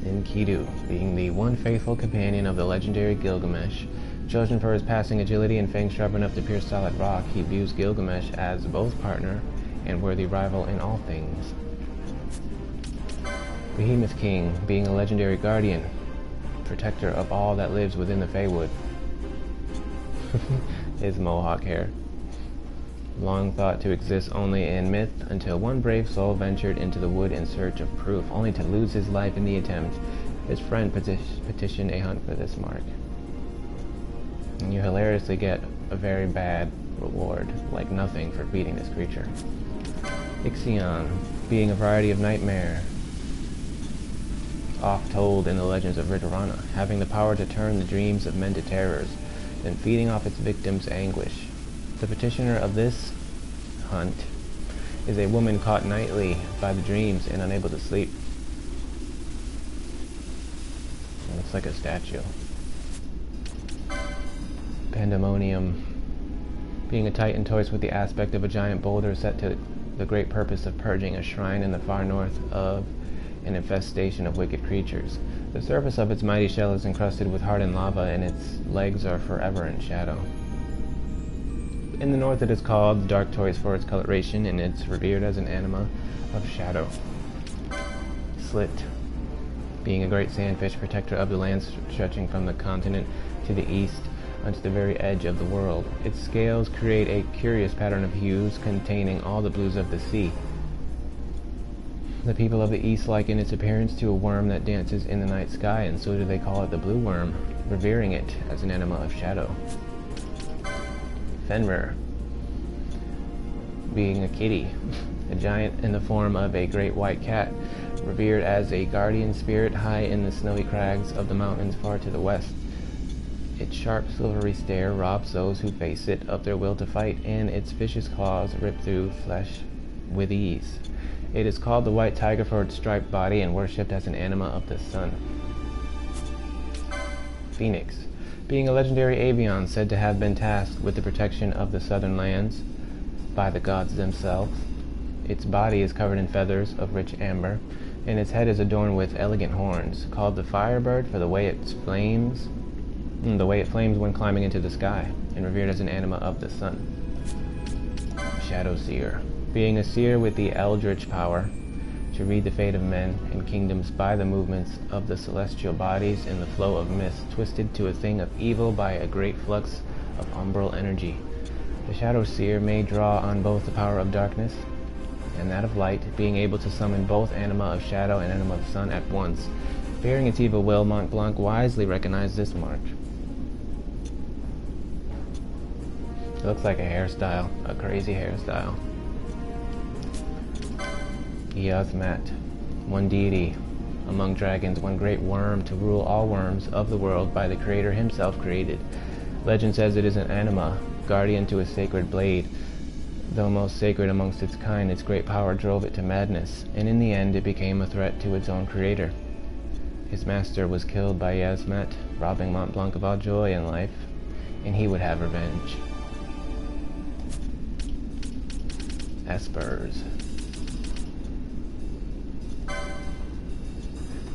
Speaker 1: Enkidu, being the one faithful companion of the legendary Gilgamesh, chosen for his passing agility and fangs sharp enough to pierce solid rock, he views Gilgamesh as both partner and worthy rival in all things. Behemoth King, being a legendary guardian, protector of all that lives within the Feywood. His mohawk hair. Long thought to exist only in myth, until one brave soul ventured into the wood in search of proof, only to lose his life in the attempt. His friend petitioned a hunt for this mark. And you hilariously get a very bad reward, like nothing, for beating this creature. XII, being a variety of nightmare, oft told in the legends of Ritorana, having the power to turn the dreams of men to terrors, then feeding off its victims' anguish. The petitioner of this hunt is a woman caught nightly by the dreams and unable to sleep. It looks like a statue. Pandemonium, being a Titan toys with the aspect of a giant boulder set to the great purpose of purging a shrine in the far north of an infestation of wicked creatures. The surface of its mighty shell is encrusted with hardened lava, and its legs are forever in shadow. In the north it is called the Dark Toys for its coloration, and it's revered as an anima of shadow. Slit, being a great sandfish, protector of the land stretching from the continent to the east unto the very edge of the world. Its scales create a curious pattern of hues containing all the blues of the sea. The people of the East liken its appearance to a worm that dances in the night sky, and so do they call it the blue worm, revering it as an anima of shadow. Fenrir, being a kitty, a giant in the form of a great white cat, revered as a guardian spirit high in the snowy crags of the mountains far to the west. Its sharp silvery stare robs those who face it of their will to fight, and its vicious claws rip through flesh with ease. It is called the white tiger for its striped body and worshipped as an anima of the sun. Phoenix. Being a legendary avian said to have been tasked with the protection of the southern lands by the gods themselves. Its body is covered in feathers of rich amber, and its head is adorned with elegant horns, called the firebird for the way it flames when climbing into the sky, and revered as an anima of the sun. Shadow Seer. Being a seer with the eldritch power to read the fate of men and kingdoms by the movements of the celestial bodies in the flow of mist, twisted to a thing of evil by a great flux of umbral energy. The Shadow Seer may draw on both the power of darkness and that of light, being able to summon both anima of shadow and anima of sun at once. Fearing its evil will, Mont Blanc wisely recognized this mark. It looks like a hairstyle, a crazy hairstyle. Yazmat, one deity among dragons, one great worm to rule all worms of the world by the Creator himself created. Legend says it is an anima, guardian to a sacred blade. Though most sacred amongst its kind, its great power drove it to madness, and in the end it became a threat to its own creator. His master was killed by Yazmat, robbing Mont Blanc of all joy in life, and he would have revenge. Espers.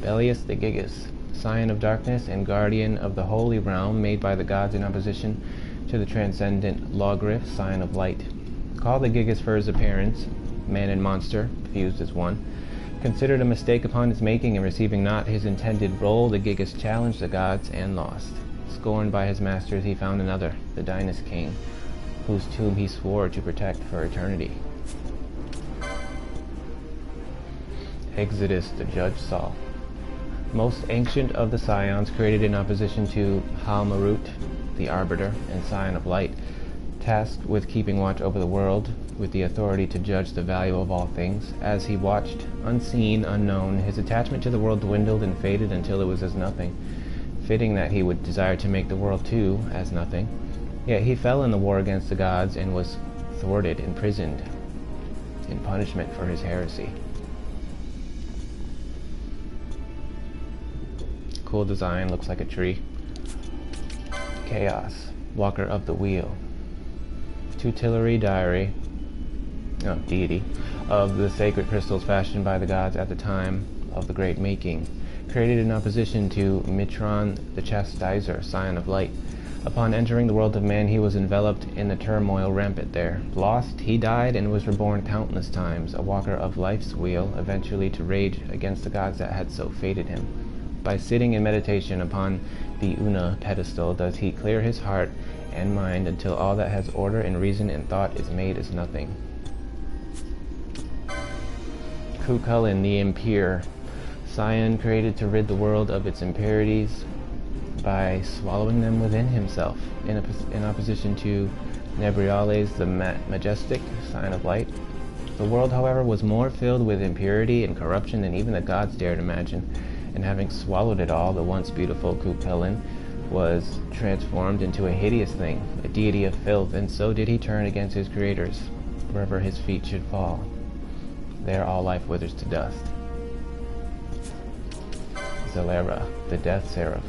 Speaker 1: Belius the Gigas, scion of darkness and guardian of the holy realm made by the gods in opposition to the transcendent Lawgriff, scion of light. Called the Gigas for his appearance, man and monster, fused as one. Considered a mistake upon his making and receiving not his intended role, the Gigas challenged the gods and lost. Scorned by his masters, he found another, the Dynast king, whose tomb he swore to protect for eternity. Exodus, the judge Saul. Most ancient of the scions, created in opposition to Halmarut, the arbiter and scion of light, tasked with keeping watch over the world, with the authority to judge the value of all things. As he watched, unseen, unknown, his attachment to the world dwindled and faded until it was as nothing. Fitting that he would desire to make the world too as nothing. Yet he fell in the war against the gods and was thwarted, imprisoned, in punishment for his heresy. Cool design, looks like a tree. Chaos, walker of the wheel. Tutelary deity of the sacred crystals fashioned by the gods at the time of the great making, created in opposition to Mitron the chastiser, scion of light. Upon entering the world of man, he was enveloped in the turmoil rampant there. Lost, he died and was reborn countless times, a walker of life's wheel, eventually to rage against the gods that had so fated him. By sitting in meditation upon the Una pedestal does he clear his heart and mind until all that has order and reason and thought is made as nothing. Cucullin the impure, scion created to rid the world of its impurities by swallowing them within himself, in opposition to Nebriales the majestic, scion of light. The world, however, was more filled with impurity and corruption than even the gods dared imagine, and having swallowed it all, the once beautiful Cucullin was transformed into a hideous thing, a deity of filth, and so did he turn against his creators. Wherever his feet should fall, there all life withers to dust. Zelera, the death seraph,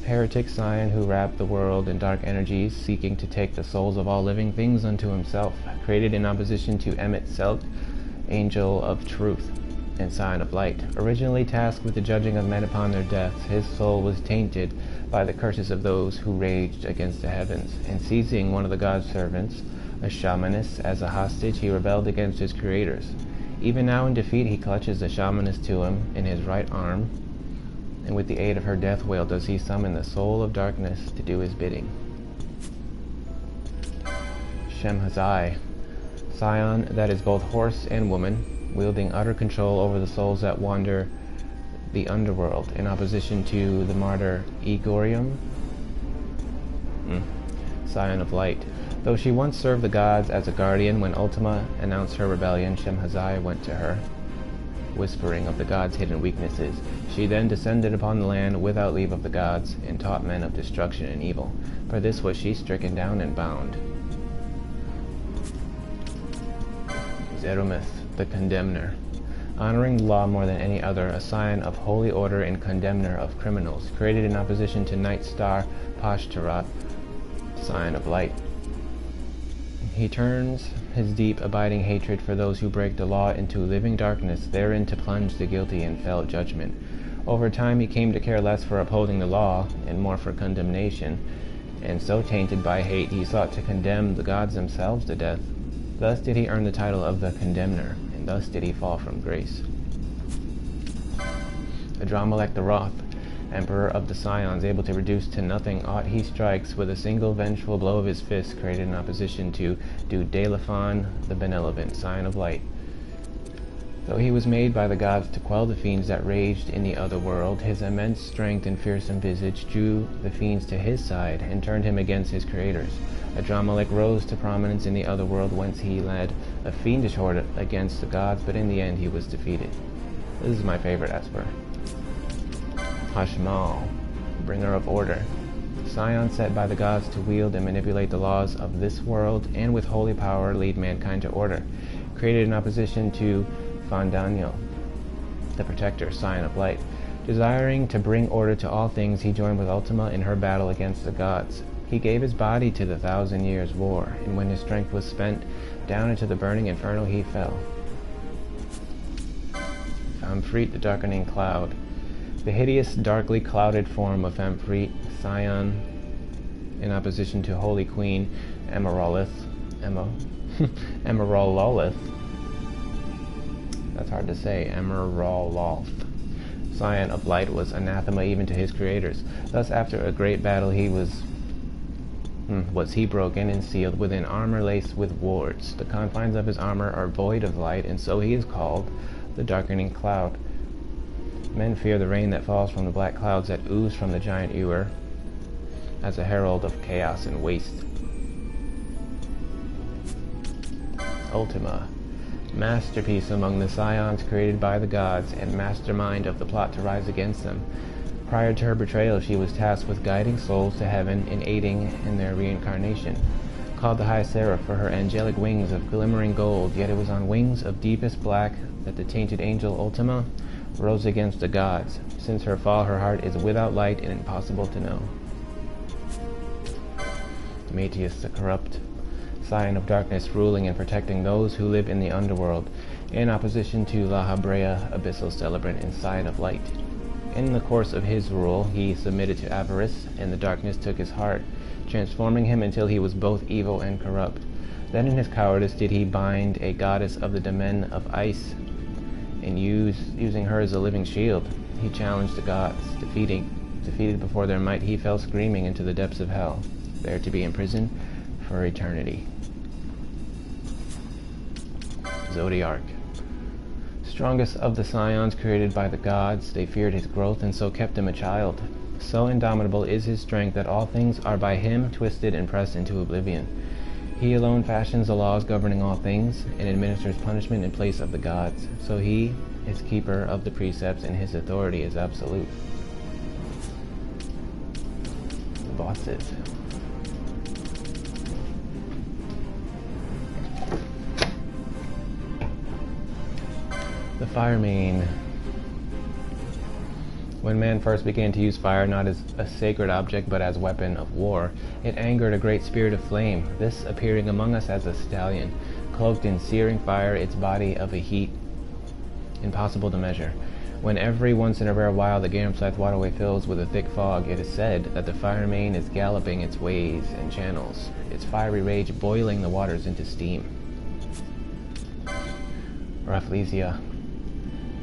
Speaker 1: heretic scion who wrapped the world in dark energies, seeking to take the souls of all living things unto himself, created in opposition to Emmet Selt, angel of truth and scion of light. Originally tasked with the judging of men upon their deaths, his soul was tainted by the curses of those who raged against the heavens, and seizing one of the god's servants, a shamaness, as a hostage, he rebelled against his creators. Even now in defeat he clutches the shamaness to him in his right arm, and with the aid of her death wail does he summon the soul of darkness to do his bidding. Shemhazai, scion that is both horse and woman, wielding utter control over the souls that wander the underworld, in opposition to the martyr Igorium, scion of light. Though she once served the gods as a guardian, when Ultima announced her rebellion, Shemhazai went to her, whispering of the gods' hidden weaknesses. She then descended upon the land without leave of the gods, and taught men of destruction and evil. For this was she stricken down and bound. Zerumith, the Condemner. Honoring law more than any other, a scion of holy order and condemner of criminals, created in opposition to Night Star Pashtarat, scion of light. He turns his deep, abiding hatred for those who break the law into living darkness, therein to plunge the guilty in fell judgment. Over time he came to care less for upholding the law, and more for condemnation, and so tainted by hate he sought to condemn the gods themselves to death. Thus did he earn the title of the Condemner, and thus did he fall from grace. Adramelech the Wroth, Emperor of the Scions, able to reduce to nothing aught he strikes with a single vengeful blow of his fist, created in opposition to Dudelaphon the Benevolent, Scion of Light. Though he was made by the gods to quell the fiends that raged in the other world, his immense strength and fearsome visage drew the fiends to his side and turned him against his creators. Adramelech rose to prominence in the other world, whence he led a fiendish horde against the gods, but in the end he was defeated. This is my favorite Esper. Hashmal, bringer of order. Scion set by the gods to wield and manipulate the laws of this world, and with holy power lead mankind to order. Created in opposition to Fandaniel, the protector, Scion of light. Desiring to bring order to all things, he joined with Ultima in her battle against the gods. He gave his body to the 1,000 years' war, and when his strength was spent, down into the burning inferno he fell. Famfrit, the darkening cloud. The hideous, darkly clouded form of Famfrit, Scion, in opposition to Holy Queen Emerolith, Emerololith. That's hard to say. Emerololth, Scion of light, was anathema even to his creators. Thus, after a great battle, he was broken and sealed within armor laced with wards. The confines of his armor are void of light, and so he is called the darkening cloud. Men fear the rain that falls from the black clouds that ooze from the giant ewer, as a herald of chaos and waste. Ultima, masterpiece among the scions created by the gods, and mastermind of the plot to rise against them. Prior to her betrayal, she was tasked with guiding souls to heaven and aiding in their reincarnation. Called the High Seraph for her angelic wings of glimmering gold, yet it was on wings of deepest black that the tainted angel Ultima rose against the gods. Since her fall, her heart is without light and impossible to know. Matius, the corrupt, Scion of darkness, ruling and protecting those who live in the underworld, in opposition to La Habrea, abyssal celebrant and Scion of light. In the course of his rule, he submitted to avarice, and the darkness took his heart, transforming him until he was both evil and corrupt. Then in his cowardice did he bind a goddess of the domain of ice, and using her as a living shield, he challenged the gods. Defeated before their might, he fell screaming into the depths of hell, there to be imprisoned for eternity. Zodiac, strongest of the scions created by the gods, they feared his growth and so kept him a child. So indomitable is his strength that all things are by him twisted and pressed into oblivion. He alone fashions the laws governing all things, and administers punishment in place of the gods. So he is keeper of the precepts, and his authority is absolute. The bosses. The fire main. When man first began to use fire not as a sacred object but as weapon of war, it angered a great spirit of flame, this appearing among us as a stallion, cloaked in searing fire, its body of a heat impossible to measure. When every once in a rare while the Garamscythe waterway fills with a thick fog, it is said that the fire main is galloping its ways and channels, its fiery rage boiling the waters into steam. Rafflesia,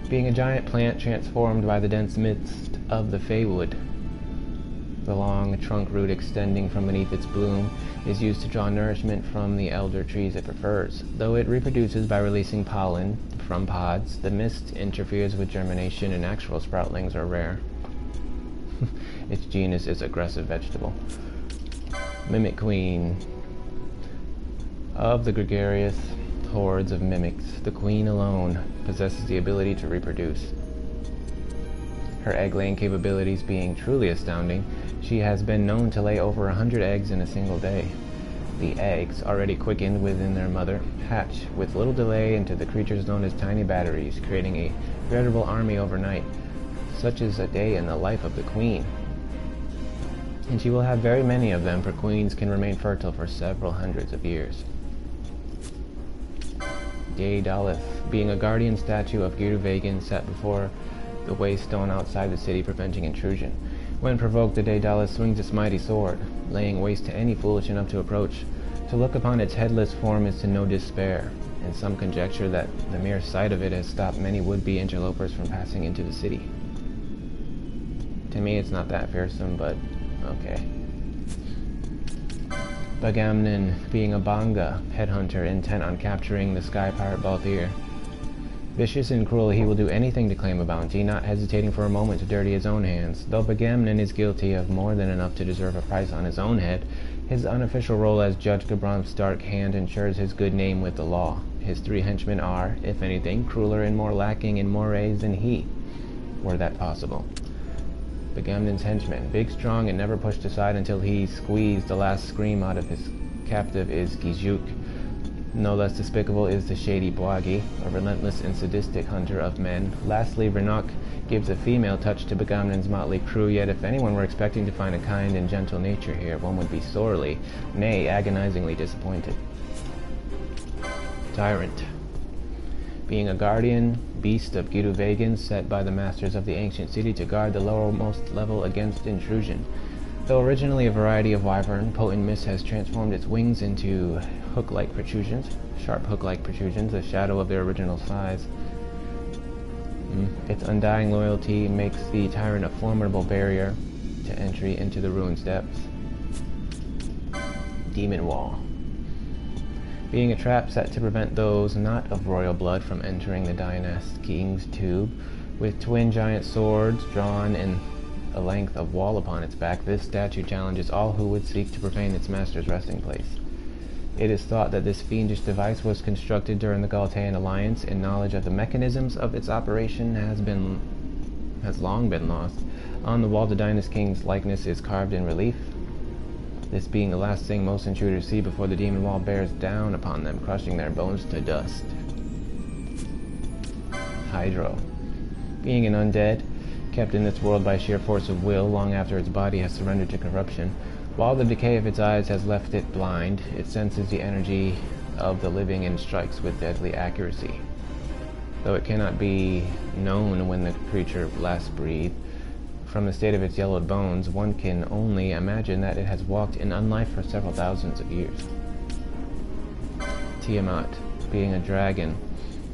Speaker 1: being a giant plant transformed by the dense mist of the Feywood. The long trunk root extending from beneath its bloom is used to draw nourishment from the elder trees it prefers. Though it reproduces by releasing pollen from pods, the mist interferes with germination and actual sproutlings are rare. Its genus is aggressive vegetable. Mimic Queen. Of the gregarious hordes of mimics, the queen alone possesses the ability to reproduce. Her egg-laying capabilities being truly astounding, she has been known to lay over 100 eggs in a single day. The eggs, already quickened within their mother, hatch with little delay into the creatures known as tiny batteries, creating a veritable army overnight. Such is a day in the life of the queen. And she will have very many of them, for queens can remain fertile for several hundreds of years. Ivalice, being a guardian statue of Giruvegan set before the waystone outside the city, preventing intrusion. When provoked, the Ivalice swings its mighty sword, laying waste to any foolish enough to approach. To look upon its headless form is to know despair, and some conjecture that the mere sight of it has stopped many would-be interlopers from passing into the city. To me, it's not that fearsome, but okay. Bagamnon, being a Banga headhunter intent on capturing the sky pirate Balthier. Vicious and cruel, he will do anything to claim a bounty, not hesitating for a moment to dirty his own hands. Though Bagamnon is guilty of more than enough to deserve a price on his own head, his unofficial role as Judge Gabron's dark hand ensures his good name with the law. His 3 henchmen are, if anything, crueler and more lacking in mores than he, were that possible. Bagamnon's henchmen, big, strong, and never pushed aside until he squeezed the last scream out of his captive, is Gijuk. No less despicable is the shady Boagi, a relentless and sadistic hunter of men. Lastly, Vernok gives a female touch to Bagamnon's motley crew, yet if anyone were expecting to find a kind and gentle nature here, one would be sorely, nay, agonizingly disappointed. Tyrant, being a guardian beast of Giruvegan set by the masters of the ancient city to guard the lowermost level against intrusion. Though originally a variety of wyvern, potent mist has transformed its wings into hook-like protrusions, sharp hook-like protrusions, a shadow of their original size. Its undying loyalty makes the tyrant a formidable barrier to entry into the ruin's depths. Demon Wall, being a trap set to prevent those not of royal blood from entering the dynastic king's tube. With twin giant swords drawn and a length of wall upon its back, this statue challenges all who would seek to profane its master's resting place. It is thought that this fiendish device was constructed during the Galtean Alliance, and knowledge of the mechanisms of its operation has long been lost. On the wall, the dynastic king's likeness is carved in relief, this being the last thing most intruders see before the demon wall bears down upon them, crushing their bones to dust. Hydro, being an undead, kept in this world by sheer force of will long after its body has surrendered to corruption. While the decay of its eyes has left it blind, it senses the energy of the living and strikes with deadly accuracy. Though it cannot be known when the creature last breathed, from the state of its yellowed bones, one can only imagine that it has walked in unlife for several thousands of years. Tiamat, being a dragon,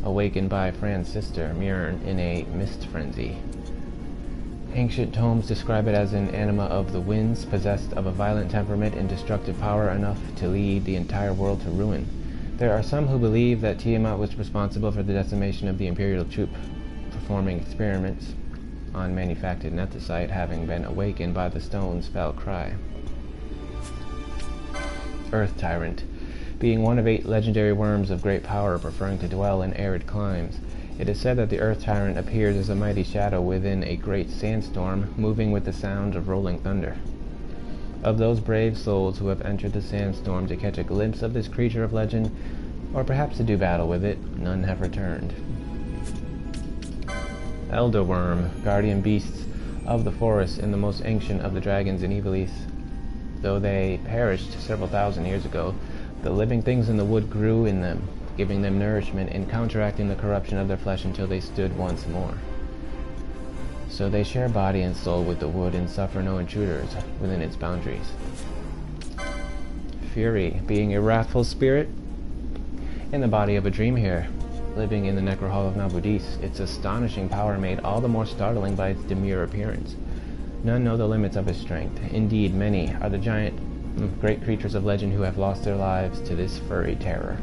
Speaker 1: awakened by Fran's sister, Myrn, in a mist frenzy. Ancient tomes describe it as an anima of the winds, possessed of a violent temperament and destructive power enough to lead the entire world to ruin. There are some who believe that Tiamat was responsible for the decimation of the imperial troop, performing experiments on manufactured nethicite, having been awakened by the stone's foul cry. Earth Tyrant, being one of 8 legendary worms of great power, preferring to dwell in arid climes. It is said that the Earth Tyrant appears as a mighty shadow within a great sandstorm, moving with the sound of rolling thunder. Of those brave souls who have entered the sandstorm to catch a glimpse of this creature of legend, or perhaps to do battle with it, none have returned. Elder Worm, guardian beasts of the forest and the most ancient of the dragons in Ivalice. Though they perished several thousand years ago, the living things in the wood grew in them, giving them nourishment and counteracting the corruption of their flesh until they stood once more. So they share body and soul with the wood and suffer no intruders within its boundaries. Fury, being a wrathful spirit in the body of a dream hare, living in the Necro Hall of Nabudis, its astonishing power made all the more startling by its demure appearance. None know the limits of its strength. Indeed, many are the giant, great creatures of legend who have lost their lives to this furry terror.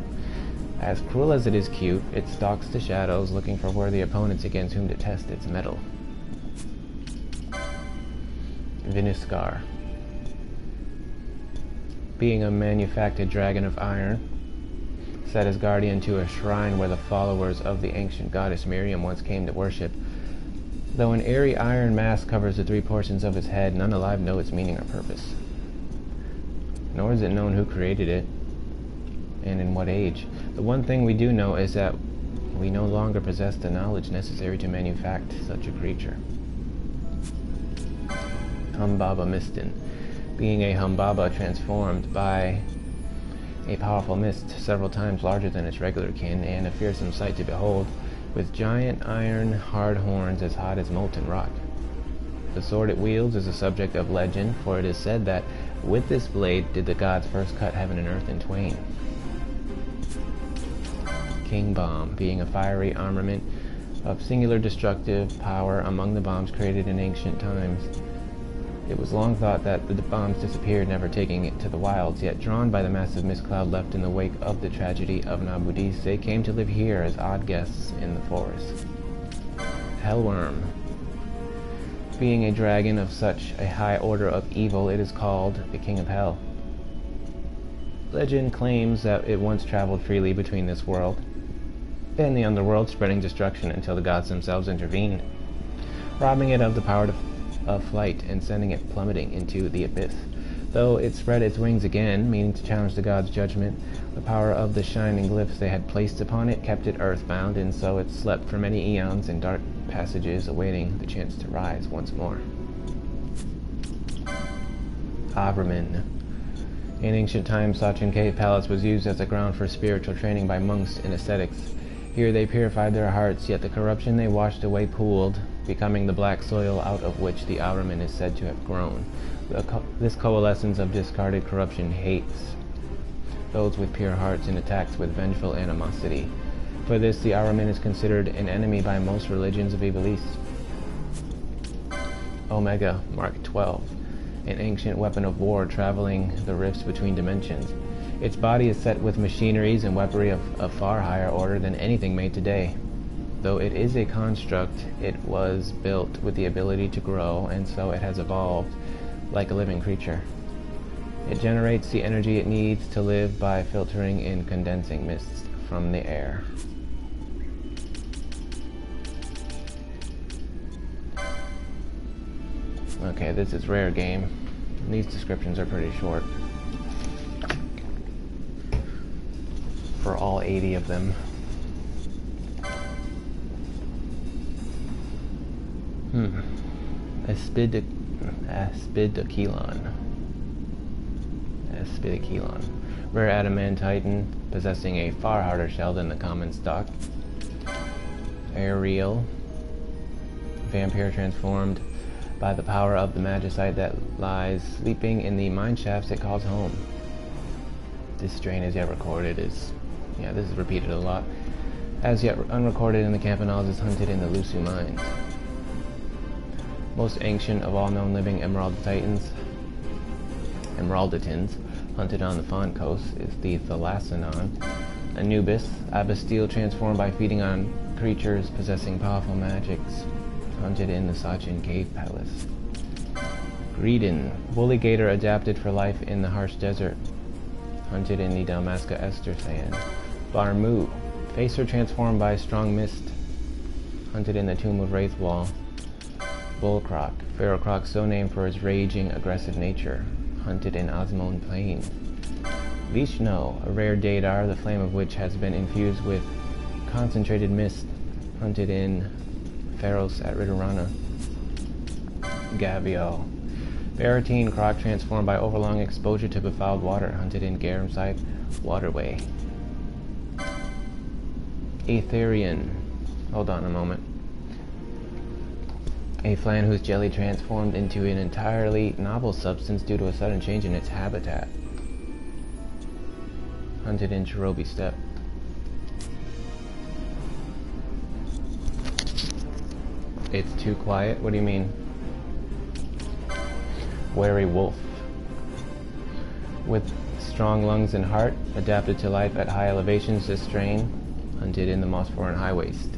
Speaker 1: As cruel as it is cute, it stalks the shadows, looking for worthy opponents against whom to test its mettle. Vinuskar, being a manufactured dragon of iron, set as guardian to a shrine where the followers of the ancient goddess Miriam once came to worship. Though an airy iron mask covers the three portions of its head, none alive know its meaning or purpose. Nor is it known who created it, and in what age. The one thing we do know is that we no longer possess the knowledge necessary to manufacture such a creature. Humbaba Mistin. Being a Humbaba transformed by a powerful mist several times larger than its regular kin, and a fearsome sight to behold, with giant iron hard horns as hot as molten rock. The sword it wields is a subject of legend, for it is said that with this blade did the gods first cut heaven and earth in twain. King Bomb, being a fiery armament of singular destructive power among the bombs created in ancient times. It was long thought that the bombs disappeared, never taking it to the wilds, yet drawn by the massive mist cloud left in the wake of the tragedy of Nabudis, they came to live here as odd guests in the forest. Hellworm. Being a dragon of such a high order of evil, it is called the King of Hell. Legend claims that it once traveled freely between this world and the underworld, spreading destruction until the gods themselves intervened, robbing it of the power of flight and sending it plummeting into the abyss. Though it spread its wings again, meaning to challenge the gods' judgment, the power of the shining glyphs they had placed upon it kept it earthbound, and so it slept for many eons in dark passages, awaiting the chance to rise once more. Abramin. In ancient times, Sachin Cave Palace was used as a ground for spiritual training by monks and ascetics. Here they purified their hearts, yet the corruption they washed away pooled, becoming the black soil out of which the Ahriman is said to have grown. This coalescence of discarded corruption hates those with pure hearts and attacks with vengeful animosity. For this, the Ahriman is considered an enemy by most religions of Ivalice. Omega Mark XII, an ancient weapon of war traveling the rifts between dimensions. Its body is set with machineries and weaponry of far higher order than anything made today. Though it is a construct, it was built with the ability to grow, and so it has evolved like a living creature. It generates the energy it needs to live by filtering and condensing mists from the air. Okay, this is rare game. These descriptions are pretty short. For all 80 of them. Aspidichelon. Rare adamantine, possessing a far harder shell than the common stock. Ariel. Vampire transformed by the power of the magicite that lies sleeping in the mine shafts it calls home. This strain is yet recorded this is repeated a lot. As yet unrecorded in the Campanals is hunted in the Lusu mines. Most ancient of all known living emeralditans, hunted on the Fawn Coast, is the Thalassanon. Anubis, a bestial transformed by feeding on creatures possessing powerful magics, hunted in the Sachin Cave Palace. Greedon, woolly gator adapted for life in the harsh desert, hunted in the Dalmasca Ester sand. Barmu, facer transformed by strong mist, hunted in the Tomb of Wraithwall. Bullcroc, feral croc so named for its raging, aggressive nature, hunted in Osmone Plain. Vishnu, a rare Daedar, the flame of which has been infused with concentrated mist, hunted in Pharos at Ridorana. Gavio, Baratine croc transformed by overlong exposure to befouled water, hunted in Garamsite Waterway. Aetherian, hold on a moment. A flan whose jelly transformed into an entirely novel substance due to a sudden change in its habitat. Hunted in Cherobi Steppe. It's too quiet? What do you mean? Wary wolf. With strong lungs and heart, adapted to life at high elevations, this strain, hunted in the Mosphoran High Waste.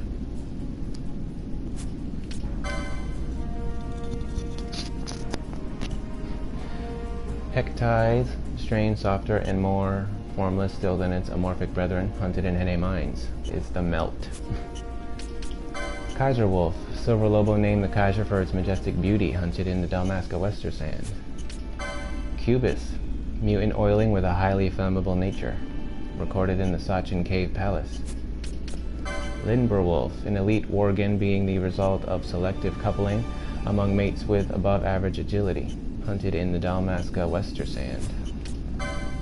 Speaker 1: Hectides, strain softer and more formless still than its amorphic brethren, hunted in Hene mines, is the Melt. Kaiser Wolf, silver lobo named the Kaiser for its majestic beauty, hunted in the Dalmasca Wester Sand. Cubus, mutant oiling with a highly flammable nature, recorded in the Sachin Cave Palace. Lindberwolf, an elite worgen being the result of selective coupling among mates with above-average agility, hunted in the Dalmasca Wester Sand.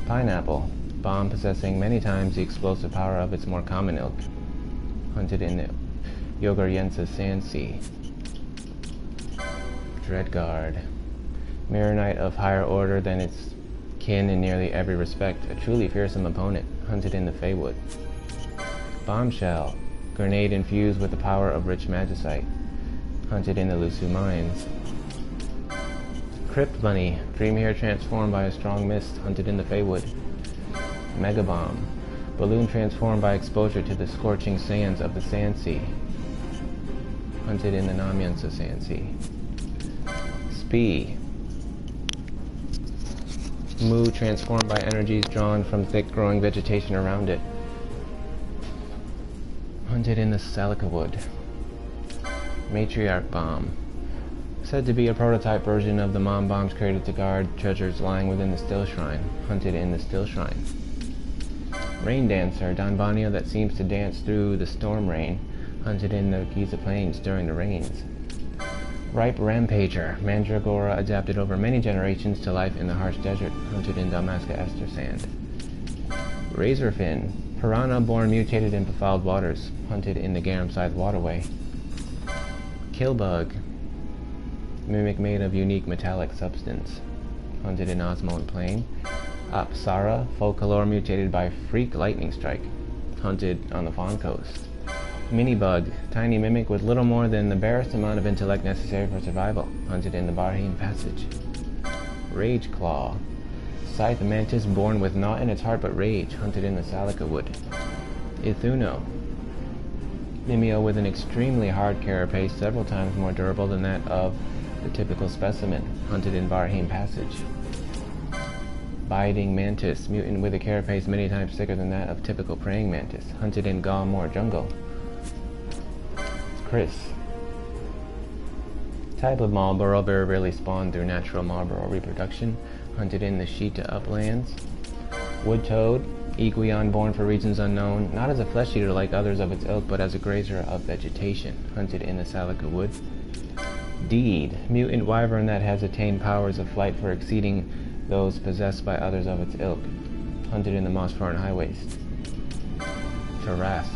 Speaker 1: Pineapple, bomb possessing many times the explosive power of its more common ilk, hunted in the Yoguryensa Sand Sea. Dreadguard, mirror knight of higher order than its kin in nearly every respect, a truly fearsome opponent, hunted in the Feywood. Bombshell, grenade infused with the power of rich magicite, hunted in the Lusu Mines. Crypt Bunny, dream hair transformed by a strong mist, hunted in the Feywood. Megabomb, balloon transformed by exposure to the scorching sands of the Sand Sea, hunted in the Namyansa Sand Sea. Spee, Moo transformed by energies drawn from thick growing vegetation around it, hunted in the Salika Wood. Matriarch Bomb, said to be a prototype version of the mom bombs created to guard treasures lying within the Still Shrine, hunted in the Still Shrine. Rain Dancer, Danvania that seems to dance through the storm rain, hunted in the Giza Plains during the rains. Ripe Rampager, Mandragora adapted over many generations to life in the harsh desert, hunted in Dalmasca Ester Sand. Razorfin, Piranha born mutated in befouled waters, hunted in the Garamside Waterway. Killbug, mimic made of unique metallic substance, hunted in Osmond Plain. Apsara, folklore mutated by freak lightning strike, hunted on the Fawn Coast. Minibug, tiny mimic with little more than the barest amount of intellect necessary for survival, hunted in the Barheen Passage. Rageclaw, scythe mantis born with naught in its heart but rage, hunted in the Salika Wood. Ithuno, Mimeo with an extremely hard carapace, several times more durable than that of the typical specimen, hunted in Barheen Passage. Biting Mantis, mutant with a carapace many times thicker than that of typical praying mantis, hunted in Galmore Jungle. Chris, type of Marlboro very rarely spawned through natural Marlboro reproduction, hunted in the Sheeta Uplands. Wood Toad, Iguion born for reasons unknown, not as a flesh eater like others of its ilk, but as a grazer of vegetation, hunted in the Salika Wood. Deed, mutant wyvern that has attained powers of flight for exceeding those possessed by others of its ilk, hunted in the Mossfern High Waste. Tarask,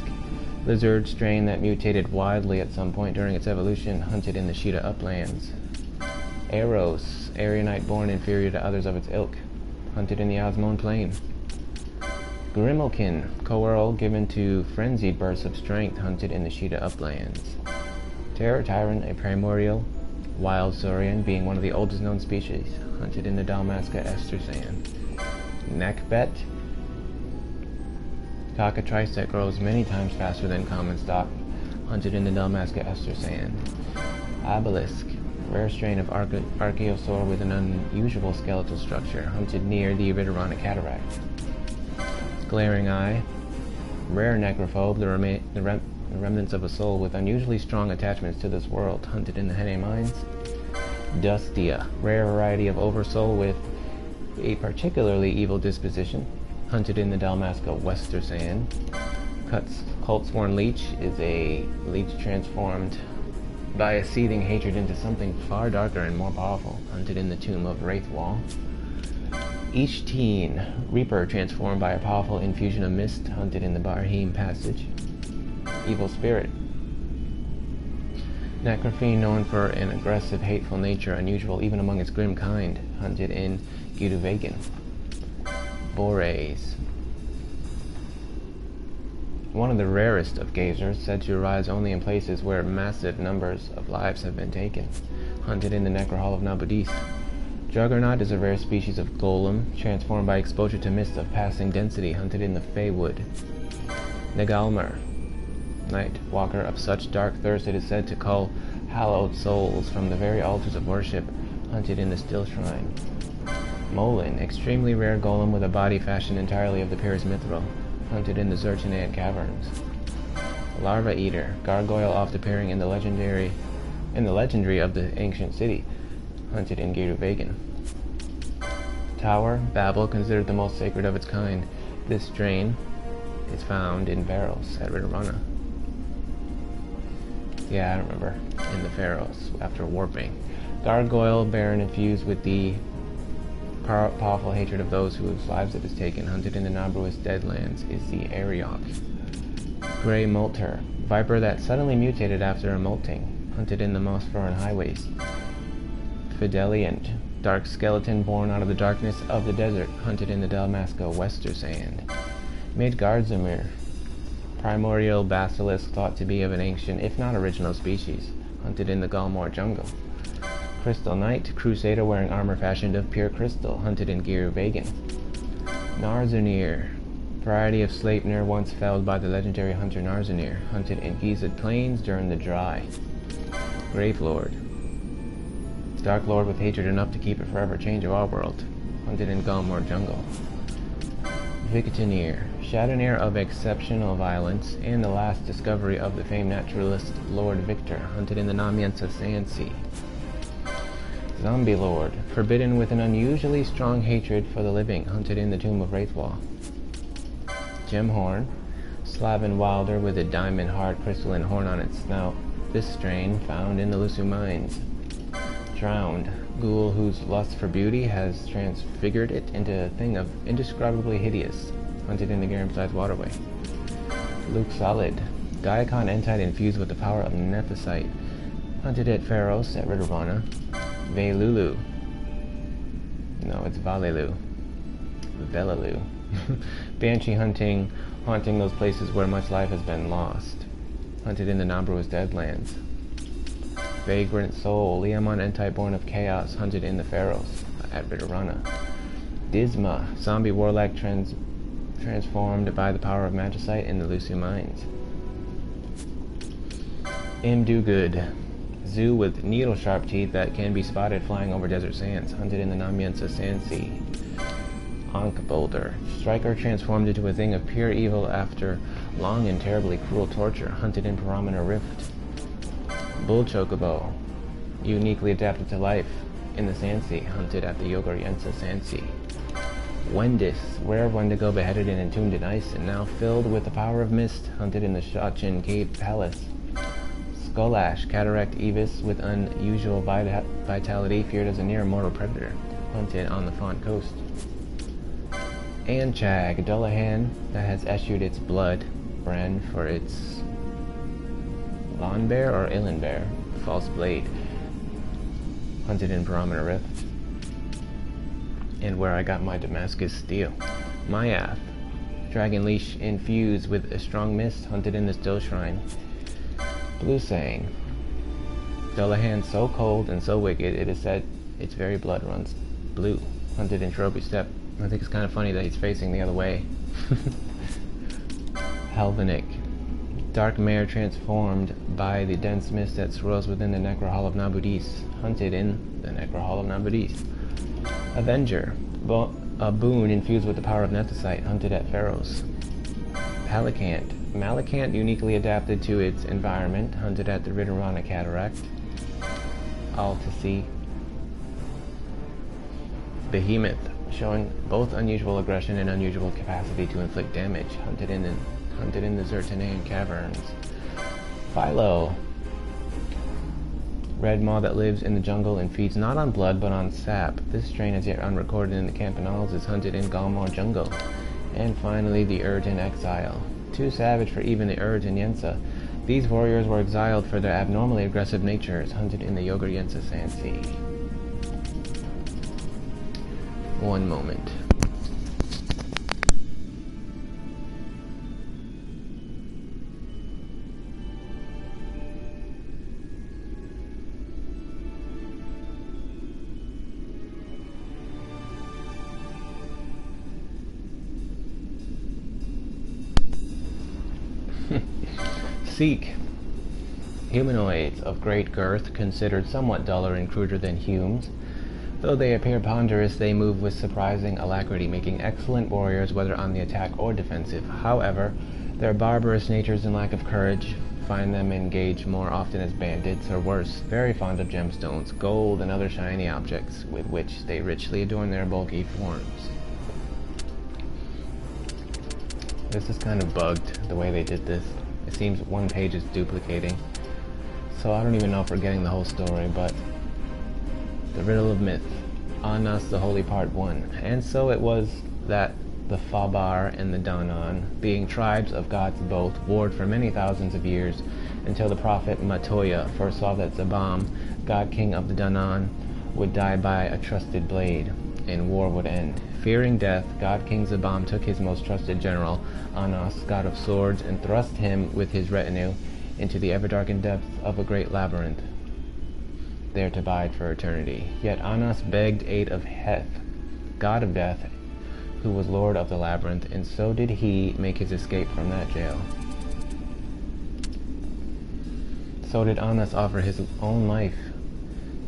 Speaker 1: lizard strain that mutated wildly at some point during its evolution, hunted in the Sheeta Uplands. Eros, Aerionite born inferior to others of its ilk, hunted in the Osmond Plain. Grimalkin, Coeurl given to frenzied bursts of strength, hunted in the Sheeta Uplands. Terror Tyrant, a primordial wild saurian, being one of the oldest known species, hunted in the Dalmasca Ester Sand. Neckbet, cockatrice that grows many times faster than common stock, hunted in the Dalmasca Ester Sand. Ivalice, rare strain of archaeosaur with an unusual skeletal structure, hunted near the Iridironic Cataract. Glaring Eye, rare necrophobe, the remnants of a soul with unusually strong attachments to this world, hunted in the Hene Mines. Dustia, rare variety of oversoul with a particularly evil disposition, hunted in the Dalmasca Wester Sand. Cult-sworn Leech is a leech transformed by a seething hatred into something far darker and more powerful, hunted in the Tomb of Wraithwall. Ishteen, Reaper transformed by a powerful infusion of mist, hunted in the Barheen Passage. Evil Spirit, Necrophene known for an aggressive, hateful nature unusual even among its grim kind, hunted in Guduvagan. Bores, one of the rarest of gazers, said to arise only in places where massive numbers of lives have been taken, hunted in the Necrohall of Nabudis. Juggernaut is a rare species of golem, transformed by exposure to mists of passing density, hunted in the Feywood. Nagalmer, night walker of such dark thirst it is said to cull hallowed souls from the very altars of worship, hunted in the Still Shrine. Molin, extremely rare golem with a body fashioned entirely of the purest mithril, hunted in the Zodiac caverns. Larva Eater, gargoyle oft appearing in the legendary of the ancient city, hunted in Giruvegan. Tower, Babel, considered the most sacred of its kind. This strain is found in Barrows at Ridorana. Yeah, I remember. In the Pharaohs, after warping. Gargoyle, Baron infused with the powerful hatred of those whose lives it has taken, hunted in the Nabruous Deadlands, is the Ariok. Grey Molter, viper that suddenly mutated after a molting, hunted in the Mossforan Highways. Fideliant, dark skeleton born out of the darkness of the desert, hunted in the Dalmasca Wester Sand. Midgardzimir, primordial basilisk thought to be of an ancient, if not original species, hunted in the Galmor jungle. Crystal Knight, crusader wearing armor fashioned of pure crystal, hunted in Giruvegan. Narzunir, variety of Sleipnir once felled by the legendary hunter Narzunir, hunted in Gizeh Plains during the Dry. Gravelord, Dark Lord with hatred enough to keep it forever change of our world, hunted in Galmor jungle. Victinir, Shadowneer of exceptional violence, and the last discovery of the famed naturalist Lord Victor, hunted in the Namiensa Sand Sea. Zombie Lord, forbidden with an unusually strong hatred for the living, hunted in the Tomb of Wraithwall. Gemhorn, Slaven Wilder with a diamond hard crystalline horn on its snout, this strain found in the Lusu Mines. Drowned, ghoul whose lust for beauty has transfigured it into a thing of indescribably hideous, hunted in the Garamside's waterway. Luke Solid, Gaiacon Entite infused with the power of Nethicite, hunted at Pharos at Ridorana. Velulu. No, it's Valelu. Velelu. Banshee haunting those places where much life has been lost. Hunted in the Nabruous Deadlands. Vagrant Soul, Liamon Entite born of chaos, hunted in the Pharos at Ridorana. Disma, zombie warlock transformed by the power of magicite in the Lusu Mines. Imdugood, zoo with needle-sharp teeth that can be spotted flying over desert sands, hunted in the Namiensa Sand Sea. Ankh Boulder, striker transformed into a thing of pure evil after long and terribly cruel torture, hunted in Paramina Rift. Bull Chocobo, uniquely adapted to life in the Sand Sea, hunted at the Yogoriensa Sand Sea. Wendis, rare Wendigo beheaded and entombed in ice and now filled with the power of mist, hunted in the Shachin Cave Palace. Skullash, Cataract Evis with unusual vitality, feared as a near-immortal predator, hunted on the Fawn Coast. Anchag, Dullahan that has eschewed its blood, brand for its lawn bear or Illan bear, false blade, hunted in Paramina Rift. And where I got my Damascus steel. Myath, dragon leash infused with a strong mist, hunted in the Still Shrine. Blue Sang, Dullahan so cold and so wicked it is said its very blood runs blue, hunted in Trophy Steppe. I think it's kind of funny that he's facing the other way. Helvenic, dark mare transformed by the dense mist that swirls within the Necro Hall of Nabudis, hunted in the Necro Hall of Nabudis. Avenger, a boon infused with the power of Nethicite, hunted at Pharos. Palicant, Malacant uniquely adapted to its environment, hunted at the Ridorana Cataract. Altasea. Behemoth, showing both unusual aggression and unusual capacity to inflict damage, hunted in the Zertanaean caverns. Philo, red maw that lives in the jungle and feeds not on blood but on sap. This strain, as yet unrecorded in the Campanals, is hunted in Galmor jungle. And finally, the Erd in exile. Too savage for even the Urds in Yensa. These warriors were exiled for their abnormally aggressive natures, hunted in the Yogoriensa Sand Sea. One moment. Seek. Humanoids of great girth, considered somewhat duller and cruder than Humes, Though they appear ponderous, they move with surprising alacrity, making excellent warriors whether on the attack or defensive. However, their barbarous natures and lack of courage find them engaged more often as bandits, or worse, very fond of gemstones, gold, and other shiny objects with which they richly adorn their bulky forms. This is kind of bugged, the way they did this. It seems one page is duplicating. So I don't even know if we're getting the whole story, but the riddle of myth. Anas the Holy Part 1. And so it was that the Fabar and the Danann, being tribes of gods both, warred for many thousands of years, until the prophet Matoya foresaw that Zabam, god king of the Danann, would die by a trusted blade, and war would end. Fearing death, god king Zabam took his most trusted general, Anas, god of swords, and thrust him with his retinue into the ever-darkened depths of a great labyrinth, there to bide for eternity. Yet Anas begged aid of Heth, god of death, who was lord of the labyrinth, and so did he make his escape from that jail. So did Anas offer his own life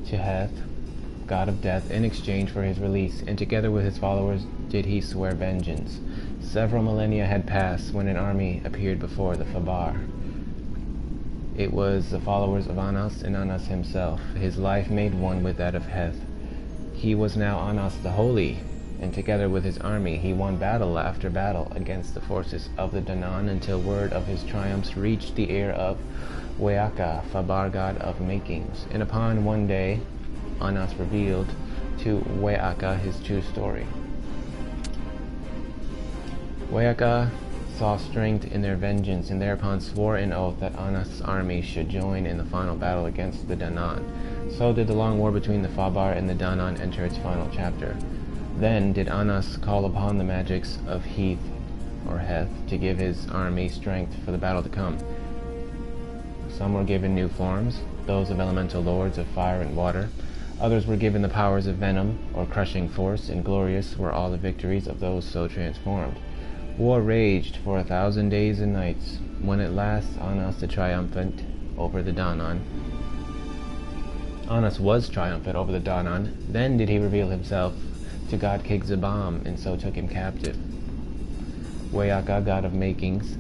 Speaker 1: to Heth, god of death, in exchange for his release, and together with his followers did he swear vengeance. Several millennia had passed when an army appeared before the Fabar. It was the followers of Anas and Anas himself. His life made one with that of Heth. He was now Anas the Holy, and together with his army he won battle after battle against the forces of the Danann until word of his triumphs reached the ear of Weaka, Fabar god of makings. And upon one day, Anas revealed to Weaka his true story. Weaka saw strength in their vengeance, and thereupon swore an oath that Anas' army should join in the final battle against the Danann. So did the long war between the Fabar and the Danann enter its final chapter. Then did Anas call upon the magics of Heth, or Heth, to give his army strength for the battle to come. Some were given new forms, those of elemental lords of fire and water. Others were given the powers of venom, or crushing force, and glorious were all the victories of those so transformed. War raged for 1,000 days and nights, when at last Anas the triumphant over the Danann. Anas was triumphant over the Danann. Then did he reveal himself to god king Zabam, and so took him captive. Weaka, god of makings,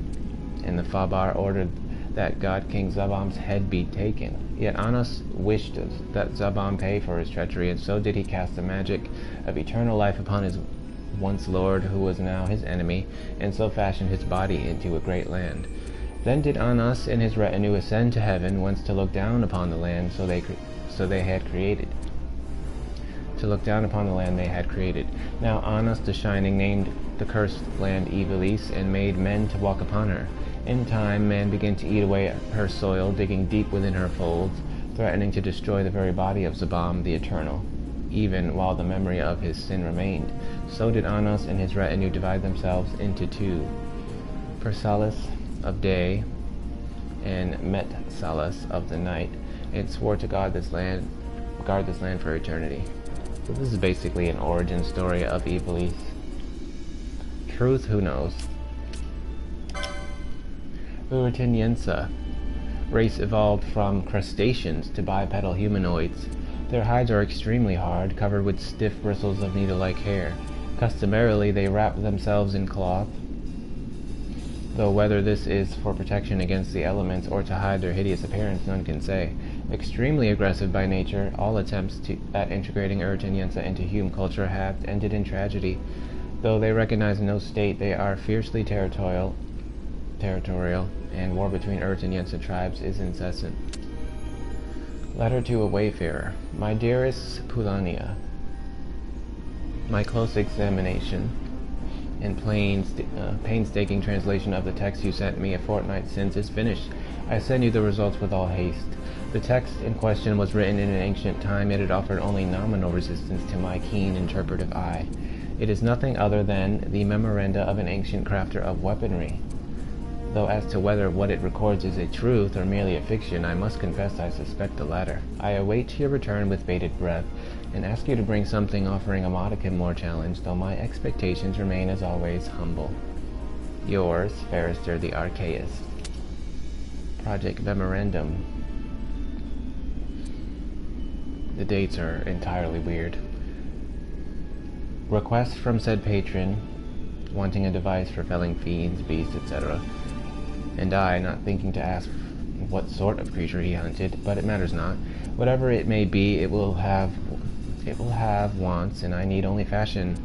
Speaker 1: and the Fabar ordered that god king Zabam's head be taken. Yet Anas wished that Zabam pay for his treachery, and so did he cast the magic of eternal life upon his once lord, who was now his enemy, and so fashioned his body into a great land. Then did Anas and his retinue ascend to heaven, whence to look down upon the land they had created. To look down upon the land they had created. Now Anas the Shining named the cursed land Ivalice, and made men to walk upon her. In time, man began to eat away her soil, digging deep within her folds, threatening to destroy the very body of Zabam the Eternal, even while the memory of his sin remained. So did Anas and his retinue divide themselves into two, Persalis of day and Metsalis of the night, and swore to guard this land for eternity. So this is basically an origin story of Ivalice. Truth, who knows? Urtiniensa race evolved from crustaceans to bipedal humanoids. Their hides are extremely hard, covered with stiff bristles of needle-like hair. Customarily, they wrap themselves in cloth, though whether this is for protection against the elements or to hide their hideous appearance, none can say. Extremely aggressive by nature, all attempts at integrating Urtiniensa into human culture have ended in tragedy. Though they recognize no state, they are fiercely territorial, and war between Urtiniensa tribes is incessant. Letter to a Wayfarer. My dearest Pulania, my close examination and painstaking translation of the text you sent me a fortnight since is finished. I send you the results with all haste. The text in question was written in an ancient time, yet it offered only nominal resistance to my keen interpretive eye. It is nothing other than the memoranda of an ancient crafter of weaponry. Though as to whether what it records is a truth or merely a fiction, I must confess I suspect the latter. I await your return with bated breath, and ask you to bring something offering a modicum more challenge, though my expectations remain as always humble. Yours, Forrester the Archaeist. Project Memorandum. The dates are entirely weird. Request from said patron, wanting a device for felling fiends, beasts, etc. And I, not thinking to ask what sort of creature he hunted, but it matters not. Whatever it may be, it will have wants, and I need only fashion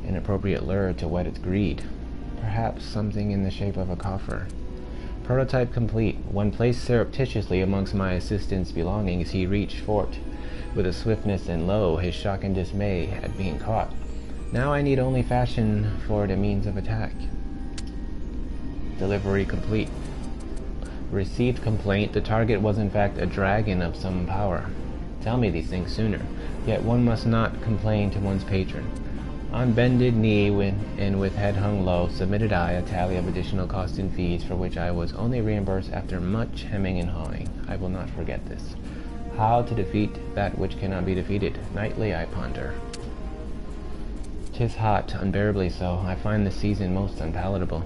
Speaker 1: an appropriate lure to whet its greed. Perhaps something in the shape of a coffer. Prototype complete. When placed surreptitiously amongst my assistant's belongings, he reached forth with a swiftness, and lo, his shock and dismay at being caught. Now I need only fashion for it a means of attack. Delivery complete. Received complaint. The target was in fact a dragon of some power. Tell me these things sooner. Yet one must not complain to one's patron. On bended knee and with head hung low, submitted I a tally of additional costs and fees, for which I was only reimbursed after much hemming and hawing. I will not forget this. How to defeat that which cannot be defeated? Nightly I ponder. 'Tis hot, unbearably so. I find the season most unpalatable.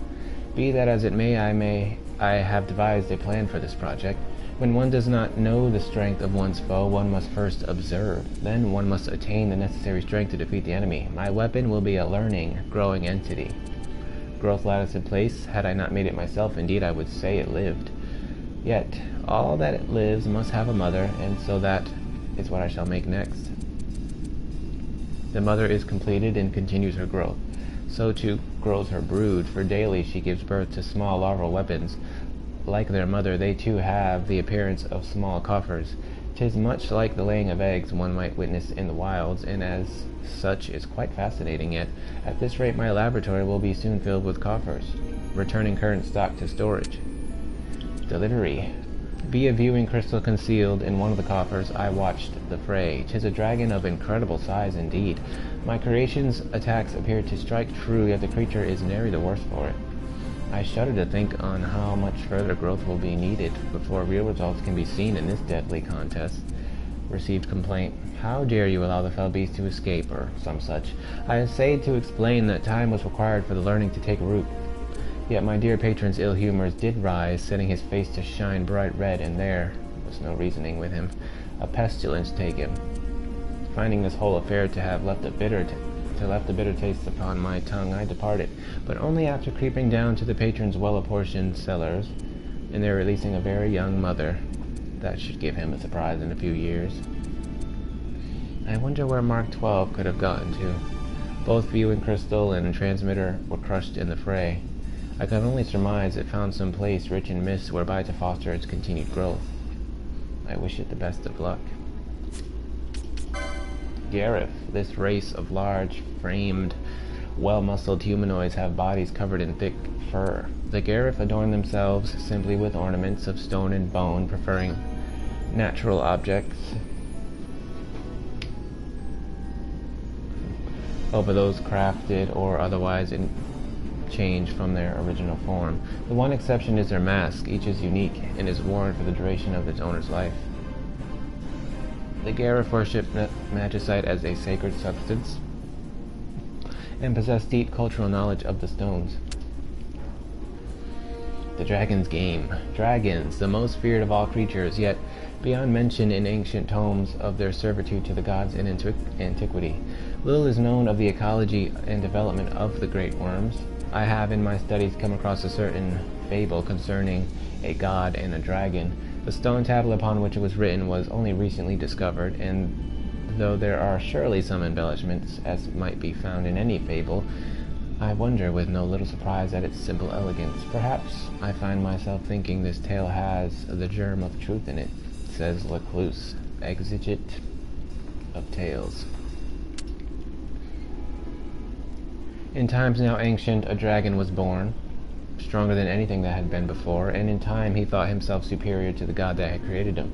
Speaker 1: Be that as it may, I have devised a plan for this project. When one does not know the strength of one's foe, one must first observe. Then one must attain the necessary strength to defeat the enemy. My weapon will be a learning, growing entity. Growth lattice in place. Had I not made it myself, indeed I would say it lived. Yet, all that it lives must have a mother, and so that is what I shall make next. The mother is completed and continues her growth. So too grows her brood, for daily she gives birth to small larval weapons. Like their mother, they too have the appearance of small coffers. 'Tis much like the laying of eggs one might witness in the wilds, and as such is quite fascinating. Yet, at this rate my laboratory will be soon filled with coffers, returning current stock to storage. Delivery. Be a viewing crystal concealed in one of the coffers. I watched the fray. 'Tis a dragon of incredible size indeed. My creation's attacks appear to strike true, yet the creature is nary the worse for it. I shudder to think on how much further growth will be needed before real results can be seen in this deadly contest. Received complaint. How dare you allow the fell beast to escape, or some such. I essayed to explain that time was required for the learning to take root. Yet my dear patron's ill humors did rise, setting his face to shine bright red, and there was no reasoning with him. A pestilence take him. Finding this whole affair to have left a bitter taste upon my tongue, I departed, but only after creeping down to the patron's well-apportioned cellars, and there releasing a very young mother. That should give him a surprise in a few years. I wonder where Mark XII could have gotten to. Both viewing crystal and transmitter were crushed in the fray. I can only surmise it found some place rich in mist whereby to foster its continued growth. I wish it the best of luck. Gareth. This race of large-framed, well-muscled humanoids have bodies covered in thick fur. The Gareth adorn themselves simply with ornaments of stone and bone, preferring natural objects over those crafted or otherwise changed from their original form. The one exception is their mask. Each is unique and is worn for the duration of its owner's life. The Gareth worship magicite as a sacred substance and possess deep cultural knowledge of the stones. The dragon's game. Dragons, the most feared of all creatures, yet beyond mention in ancient tomes of their servitude to the gods in antiquity. Little is known of the ecology and development of the great worms. I have in my studies come across a certain fable concerning a god and a dragon. The stone tablet upon which it was written was only recently discovered, and though there are surely some embellishments, as might be found in any fable, I wonder with no little surprise at its simple elegance. Perhaps I find myself thinking this tale has the germ of truth in it, says Lecluse, exegete of tales. In times now ancient, a dragon was born, stronger than anything that had been before, and in time he thought himself superior to the god that had created him.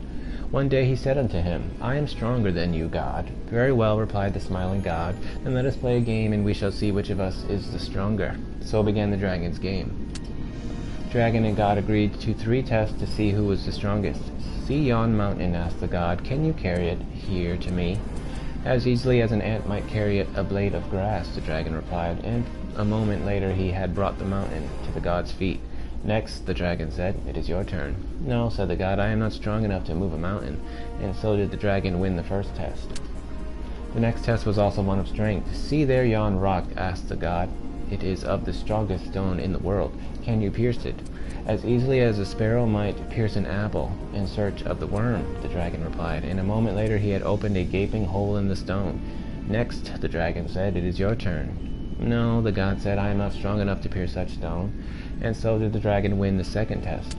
Speaker 1: One day he said unto him, I am stronger than you, God. Very well, replied the smiling god, then let us play a game, and we shall see which of us is the stronger. So began the dragon's game. Dragon and god agreed to 3 tests to see who was the strongest. See yon mountain, asked the god. Can you carry it here to me? As easily as an ant might carry it a blade of grass, the dragon replied, and a moment later he had brought the mountain to the god's feet. Next, the dragon said, it is your turn. No, said the god, I am not strong enough to move a mountain, and so did the dragon win the first test. The next test was also one of strength. "See there yon rock?" asked the god. "It is of the strongest stone in the world. Can you pierce it?" "As easily as a sparrow might pierce an apple in search of the worm," the dragon replied, and a moment later he had opened a gaping hole in the stone. "Next," the dragon said, "it is your turn." "No," the god said, "I am not strong enough to pierce such stone." And so did the dragon win the second test.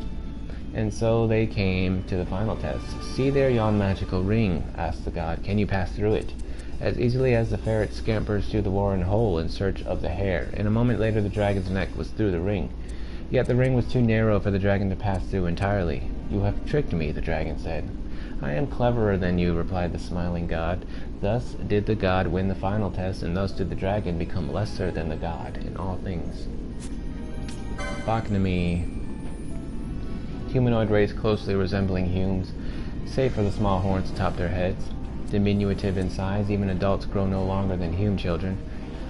Speaker 1: And so they came to the final test. "See there yon magical ring?" asked the god. "Can you pass through it?" "As easily as the ferret scampers through the worn hole in search of the hare." And a moment later the dragon's neck was through the ring. Yet the ring was too narrow for the dragon to pass through entirely. "You have tricked me," the dragon said. "I am cleverer than you," replied the smiling god. Thus did the god win the final test, and thus did the dragon become lesser than the god in all things. Bacchnomy. Humanoid race closely resembling humans, save for the small horns atop their heads. Diminutive in size, even adults grow no longer than human children.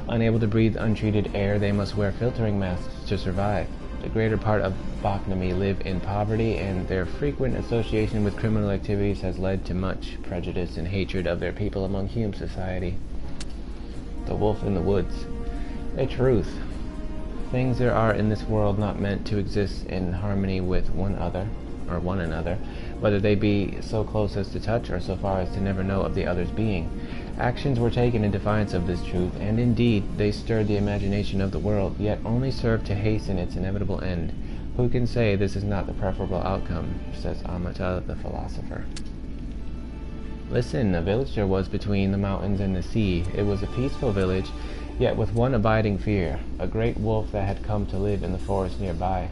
Speaker 1: Unable to breathe untreated air, they must wear filtering masks to survive. The greater part of Bacchnomy live in poverty, and their frequent association with criminal activities has led to much prejudice and hatred of their people among human society. The wolf in the woods. A truth. Things there are in this world not meant to exist in harmony with one another, whether they be so close as to touch or so far as to never know of the other's being. Actions were taken in defiance of this truth, and indeed they stirred the imagination of the world, yet only served to hasten its inevitable end. Who can say this is not the preferable outcome, says Amata the philosopher. Listen, a village there was between the mountains and the sea. It was a peaceful village, yet with one abiding fear, a great wolf that had come to live in the forest nearby.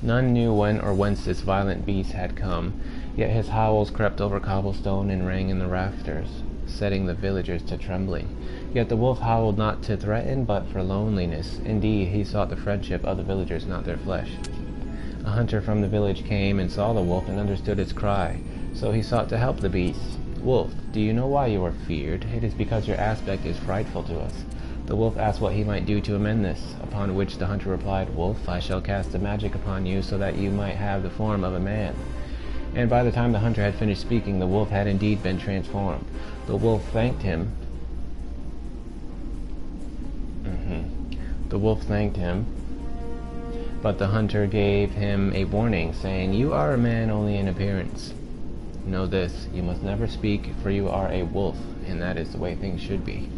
Speaker 1: None knew when or whence this violent beast had come, yet his howls crept over cobblestone and rang in the rafters, setting the villagers to trembling. Yet the wolf howled not to threaten, but for loneliness. Indeed, he sought the friendship of the villagers, not their flesh. A hunter from the village came and saw the wolf and understood its cry, so he sought to help the beast. "Wolf, do you know why you are feared? It is because your aspect is frightful to us." The wolf asked what he might do to amend this, upon which the hunter replied, "Wolf, I shall cast a magic upon you so that you might have the form of a man." And by the time the hunter had finished speaking, the wolf had indeed been transformed. The wolf thanked him. But the hunter gave him a warning, saying, "You are a man only in appearance. Know this, you must never speak, for you are a wolf, and that is the way things should be."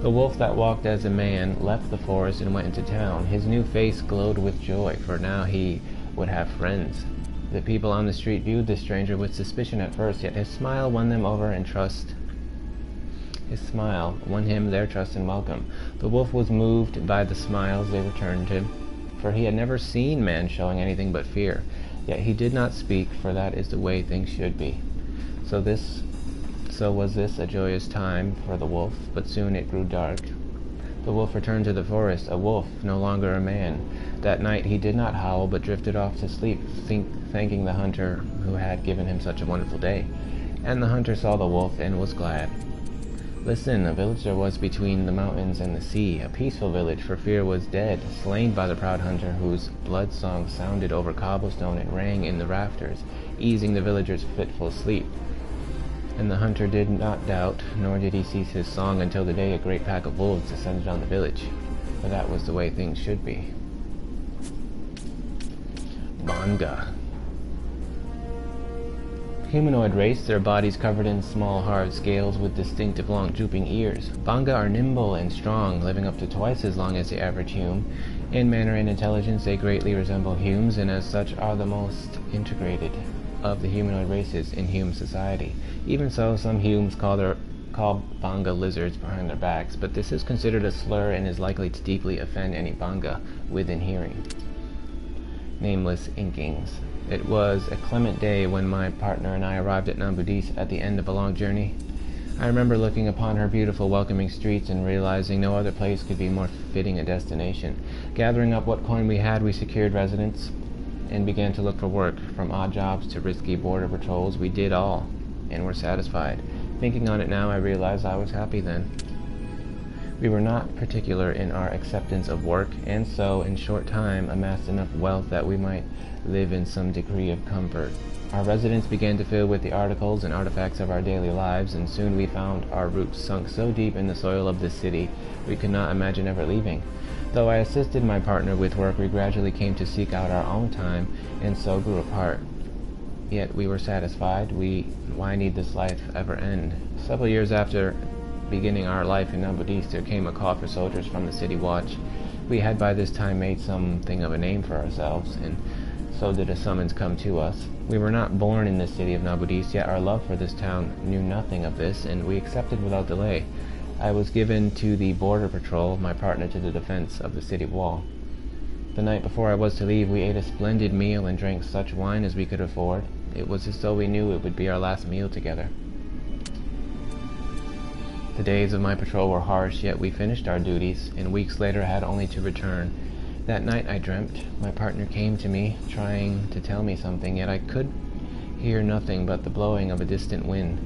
Speaker 1: The wolf that walked as a man left the forest and went into town. His new face glowed with joy, for now he would have friends. The people on the street viewed the stranger with suspicion at first, yet his smile won them over and trust. His smile won him their trust and welcome. The wolf was moved by the smiles they returned him, for he had never seen man showing anything but fear. Yet he did not speak, for that is the way things should be. So was this a joyous time for the wolf, but soon it grew dark. The wolf returned to the forest, a wolf, no longer a man. That night he did not howl, but drifted off to sleep, thanking the hunter who had given him such a wonderful day. And the hunter saw the wolf and was glad. Listen, a village there was between the mountains and the sea, a peaceful village, for fear was dead, slain by the proud hunter, whose blood song sounded over cobblestone and rang in the rafters, easing the villagers' fitful sleep. And the hunter did not doubt, nor did he cease his song until the day a great pack of wolves descended on the village, for that was the way things should be. Manga. Humanoid race, their bodies covered in small hard scales with distinctive long drooping ears. Banga are nimble and strong, living up to twice as long as the average human. In manner and intelligence they greatly resemble humans, and as such are the most integrated of the humanoid races in human society. Even so, some humans call Banga lizards behind their backs, but this is considered a slur and is likely to deeply offend any Banga within hearing. Nameless inkings. It was a clement day when my partner and I arrived at Nambudis at the end of a long journey. I remember looking upon her beautiful, welcoming streets and realizing no other place could be more fitting a destination. Gathering up what coin we had, we secured residence and began to look for work. From odd jobs to risky border patrols, we did all, and were satisfied. Thinking on it now, I realized I was happy then. We were not particular in our acceptance of work, and so in short time amassed enough wealth that we might live in some degree of comfort. Our residence began to fill with the articles and artifacts of our daily lives, and soon we found our roots sunk so deep in the soil of this city we could not imagine ever leaving. Though I assisted my partner with work, we gradually came to seek out our own time, and so grew apart. Yet we were satisfied. Why need this life ever end? Several years after beginning our life in Nabudis, there came a call for soldiers from the city watch. We had by this time made something of a name for ourselves, and so did a summons come to us. We were not born in this city of Nabudis, yet our love for this town knew nothing of this, and we accepted without delay. I was given to the border patrol, my partner to the defense of the city wall. The night before I was to leave, we ate a splendid meal and drank such wine as we could afford. It was as though we knew it would be our last meal together. The days of my patrol were harsh, yet we finished our duties, and weeks later had only to return. That night I dreamt. My partner came to me, trying to tell me something, yet I could hear nothing but the blowing of a distant wind.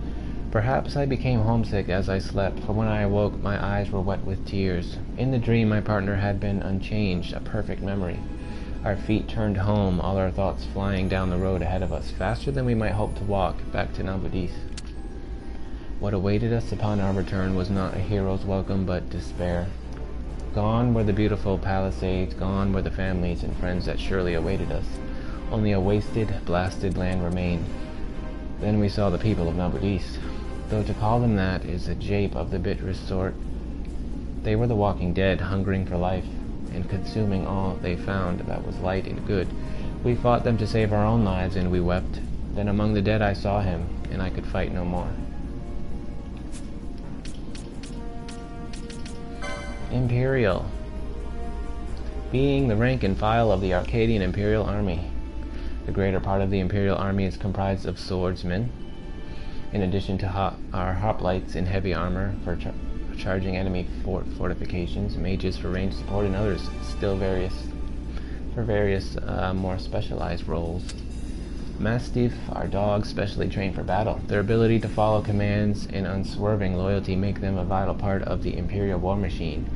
Speaker 1: Perhaps I became homesick as I slept, for when I awoke my eyes were wet with tears. In the dream my partner had been unchanged, a perfect memory. Our feet turned home, all our thoughts flying down the road ahead of us, faster than we might hope to walk back to Nabudis. What awaited us upon our return was not a hero's welcome, but despair. Gone were the beautiful palisades, gone were the families and friends that surely awaited us. Only a wasted, blasted land remained. Then we saw the people of Nabudis. Though to call them that is a jape of the bitterest sort. They were the walking dead, hungering for life, and consuming all they found that was light and good. We fought them to save our own lives, and we wept. Then among the dead I saw him, and I could fight no more. Imperial. Being the rank and file of the Arcadian Imperial Army. The greater part of the Imperial Army is comprised of swordsmen, in addition to our hoplites in heavy armor for charging enemy fortifications, mages for range support, and others still for various more specialized roles. Mastiff are dogs specially trained for battle. Their ability to follow commands and unswerving loyalty make them a vital part of the Imperial war machine.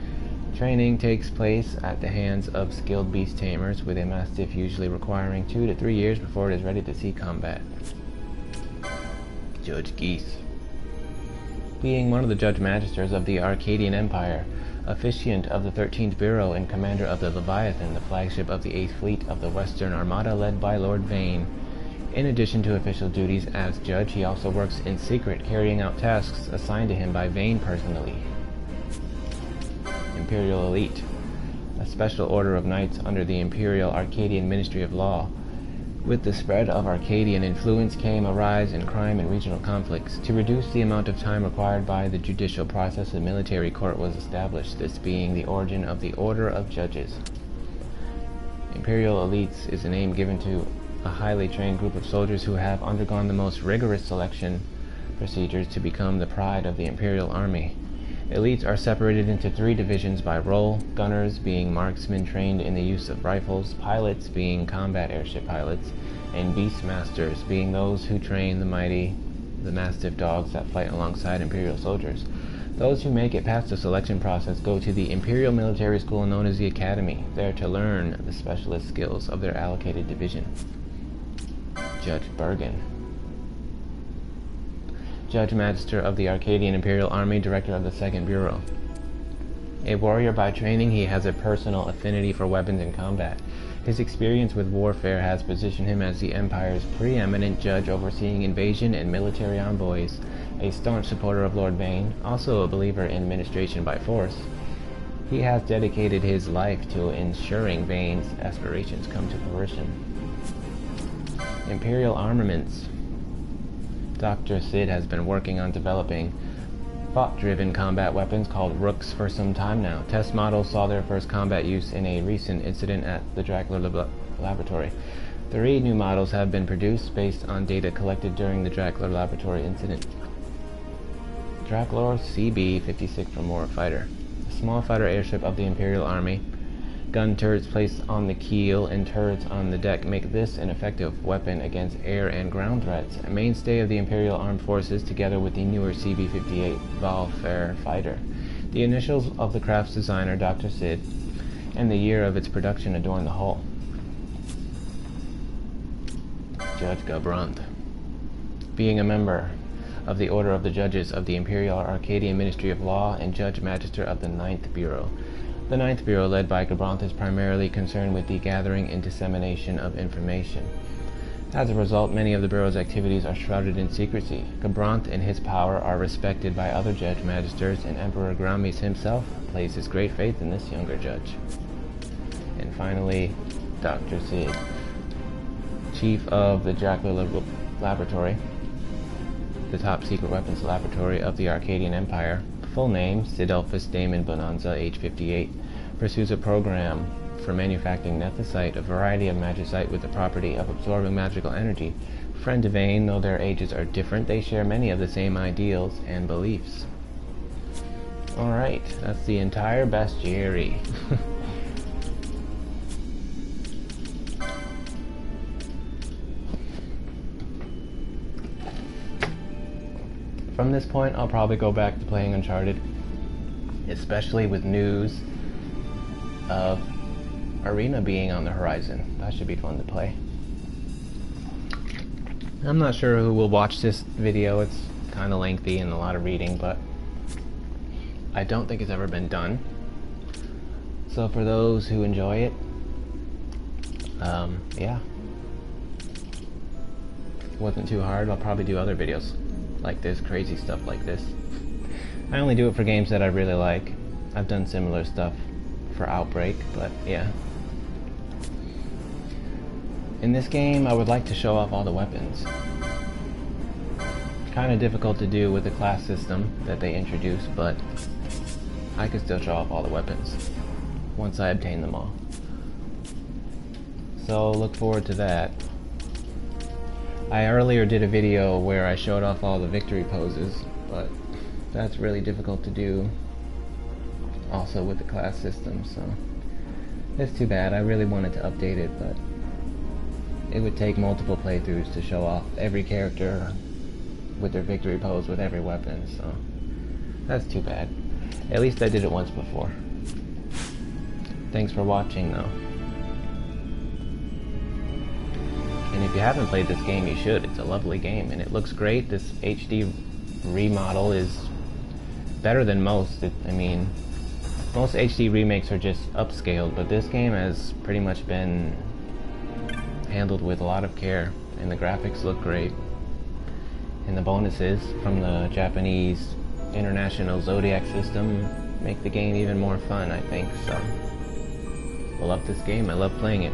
Speaker 1: Training takes place at the hands of skilled beast tamers, with a Mastiff usually requiring 2 to 3 years before it is ready to see combat. Judge Geese. Being one of the Judge Magisters of the Arcadian Empire, officiant of the 13th Bureau and commander of the Leviathan, the flagship of the 8th Fleet of the Western Armada led by Lord Vane. In addition to official duties as judge, he also works in secret, carrying out tasks assigned to him by Vane personally. Imperial Elite, a special order of knights under the Imperial Arcadian Ministry of Law. With the spread of Arcadian influence came a rise in crime and regional conflicts. To reduce the amount of time required by the judicial process, a military court was established, this being the origin of the Order of Judges. Imperial Elites is a name given to a highly trained group of soldiers who have undergone the most rigorous selection procedures to become the pride of the Imperial Army. Elites are separated into 3 divisions by role, gunners being marksmen trained in the use of rifles, pilots being combat airship pilots, and beastmasters being those who train the mastiff dogs that fight alongside Imperial soldiers. Those who make it past the selection process go to the Imperial Military School known as the Academy, there to learn the specialist skills of their allocated division. Judge Bergen. Judge Magister of the Arcadian Imperial Army, Director of the 2nd Bureau. A warrior by training, he has a personal affinity for weapons and combat. His experience with warfare has positioned him as the Empire's preeminent judge overseeing invasion and military envoys, a staunch supporter of Lord Vane, also a believer in administration by force. He has dedicated his life to ensuring Vane's aspirations come to fruition. Imperial Armaments. Dr. Sid has been working on developing thought-driven combat weapons called Rooks for some time now. Test models saw their first combat use in a recent incident at the Drackler Laboratory. 3 new models have been produced based on data collected during the Drackler Laboratory incident. Drackler CB-56 Remora Fighter, a small fighter airship of the Imperial Army. Gun turrets placed on the keel and turrets on the deck make this an effective weapon against air and ground threats, a mainstay of the Imperial Armed Forces together with the newer CB-58 Valfair fighter. The initials of the craft's designer, Dr. Sid, and the year of its production adorn the hull. Judge Gabrant. Being a member of the Order of the Judges of the Imperial Arcadian Ministry of Law and Judge Magister of the Ninth Bureau. The Ninth Bureau, led by Gabrant, is primarily concerned with the gathering and dissemination of information. As a result, many of the Bureau's activities are shrouded in secrecy. Gabrant and his power are respected by other Judge Magisters, and Emperor Gramis himself places great faith in this younger judge. And finally, Dr. Sid, Chief of the Dracula Laboratory, the top secret weapons laboratory of the Arcadian Empire. Full name, Sidelphus Damon Bonanza, age 58, pursues a program for manufacturing nethicite, a variety of magicite with the property of absorbing magical energy. Friend to Vane, though their ages are different, they share many of the same ideals and beliefs. Alright, that's the entire Bestiary. From this point, I'll probably go back to playing Uncharted, especially with news of Arena being on the horizon. That should be fun to play. I'm not sure who will watch this video. It's kind of lengthy and a lot of reading, but I don't think it's ever been done. So for those who enjoy it, yeah. It wasn't too hard. I'll probably do other videos like this, crazy stuff like this. I only do it for games that I really like. I've done similar stuff for Outbreak, but yeah. In this game, I would like to show off all the weapons. Kind of difficult to do with the class system that they introduced, but I could still show off all the weapons once I obtain them all. So look forward to that. I earlier did a video where I showed off all the victory poses, but that's really difficult to do also with the class system, so it's too bad. I really wanted to update it, but it would take multiple playthroughs to show off every character with their victory pose with every weapon, so that's too bad. At least I did it once before. Thanks for watching, though. And if you haven't played this game, you should. It's a lovely game, and it looks great. This HD remodel is better than most. I mean, most HD remakes are just upscaled, but this game has pretty much been handled with a lot of care, and the graphics look great. And the bonuses from the Japanese International Zodiac system make the game even more fun, I think. So, I love this game. I love playing it.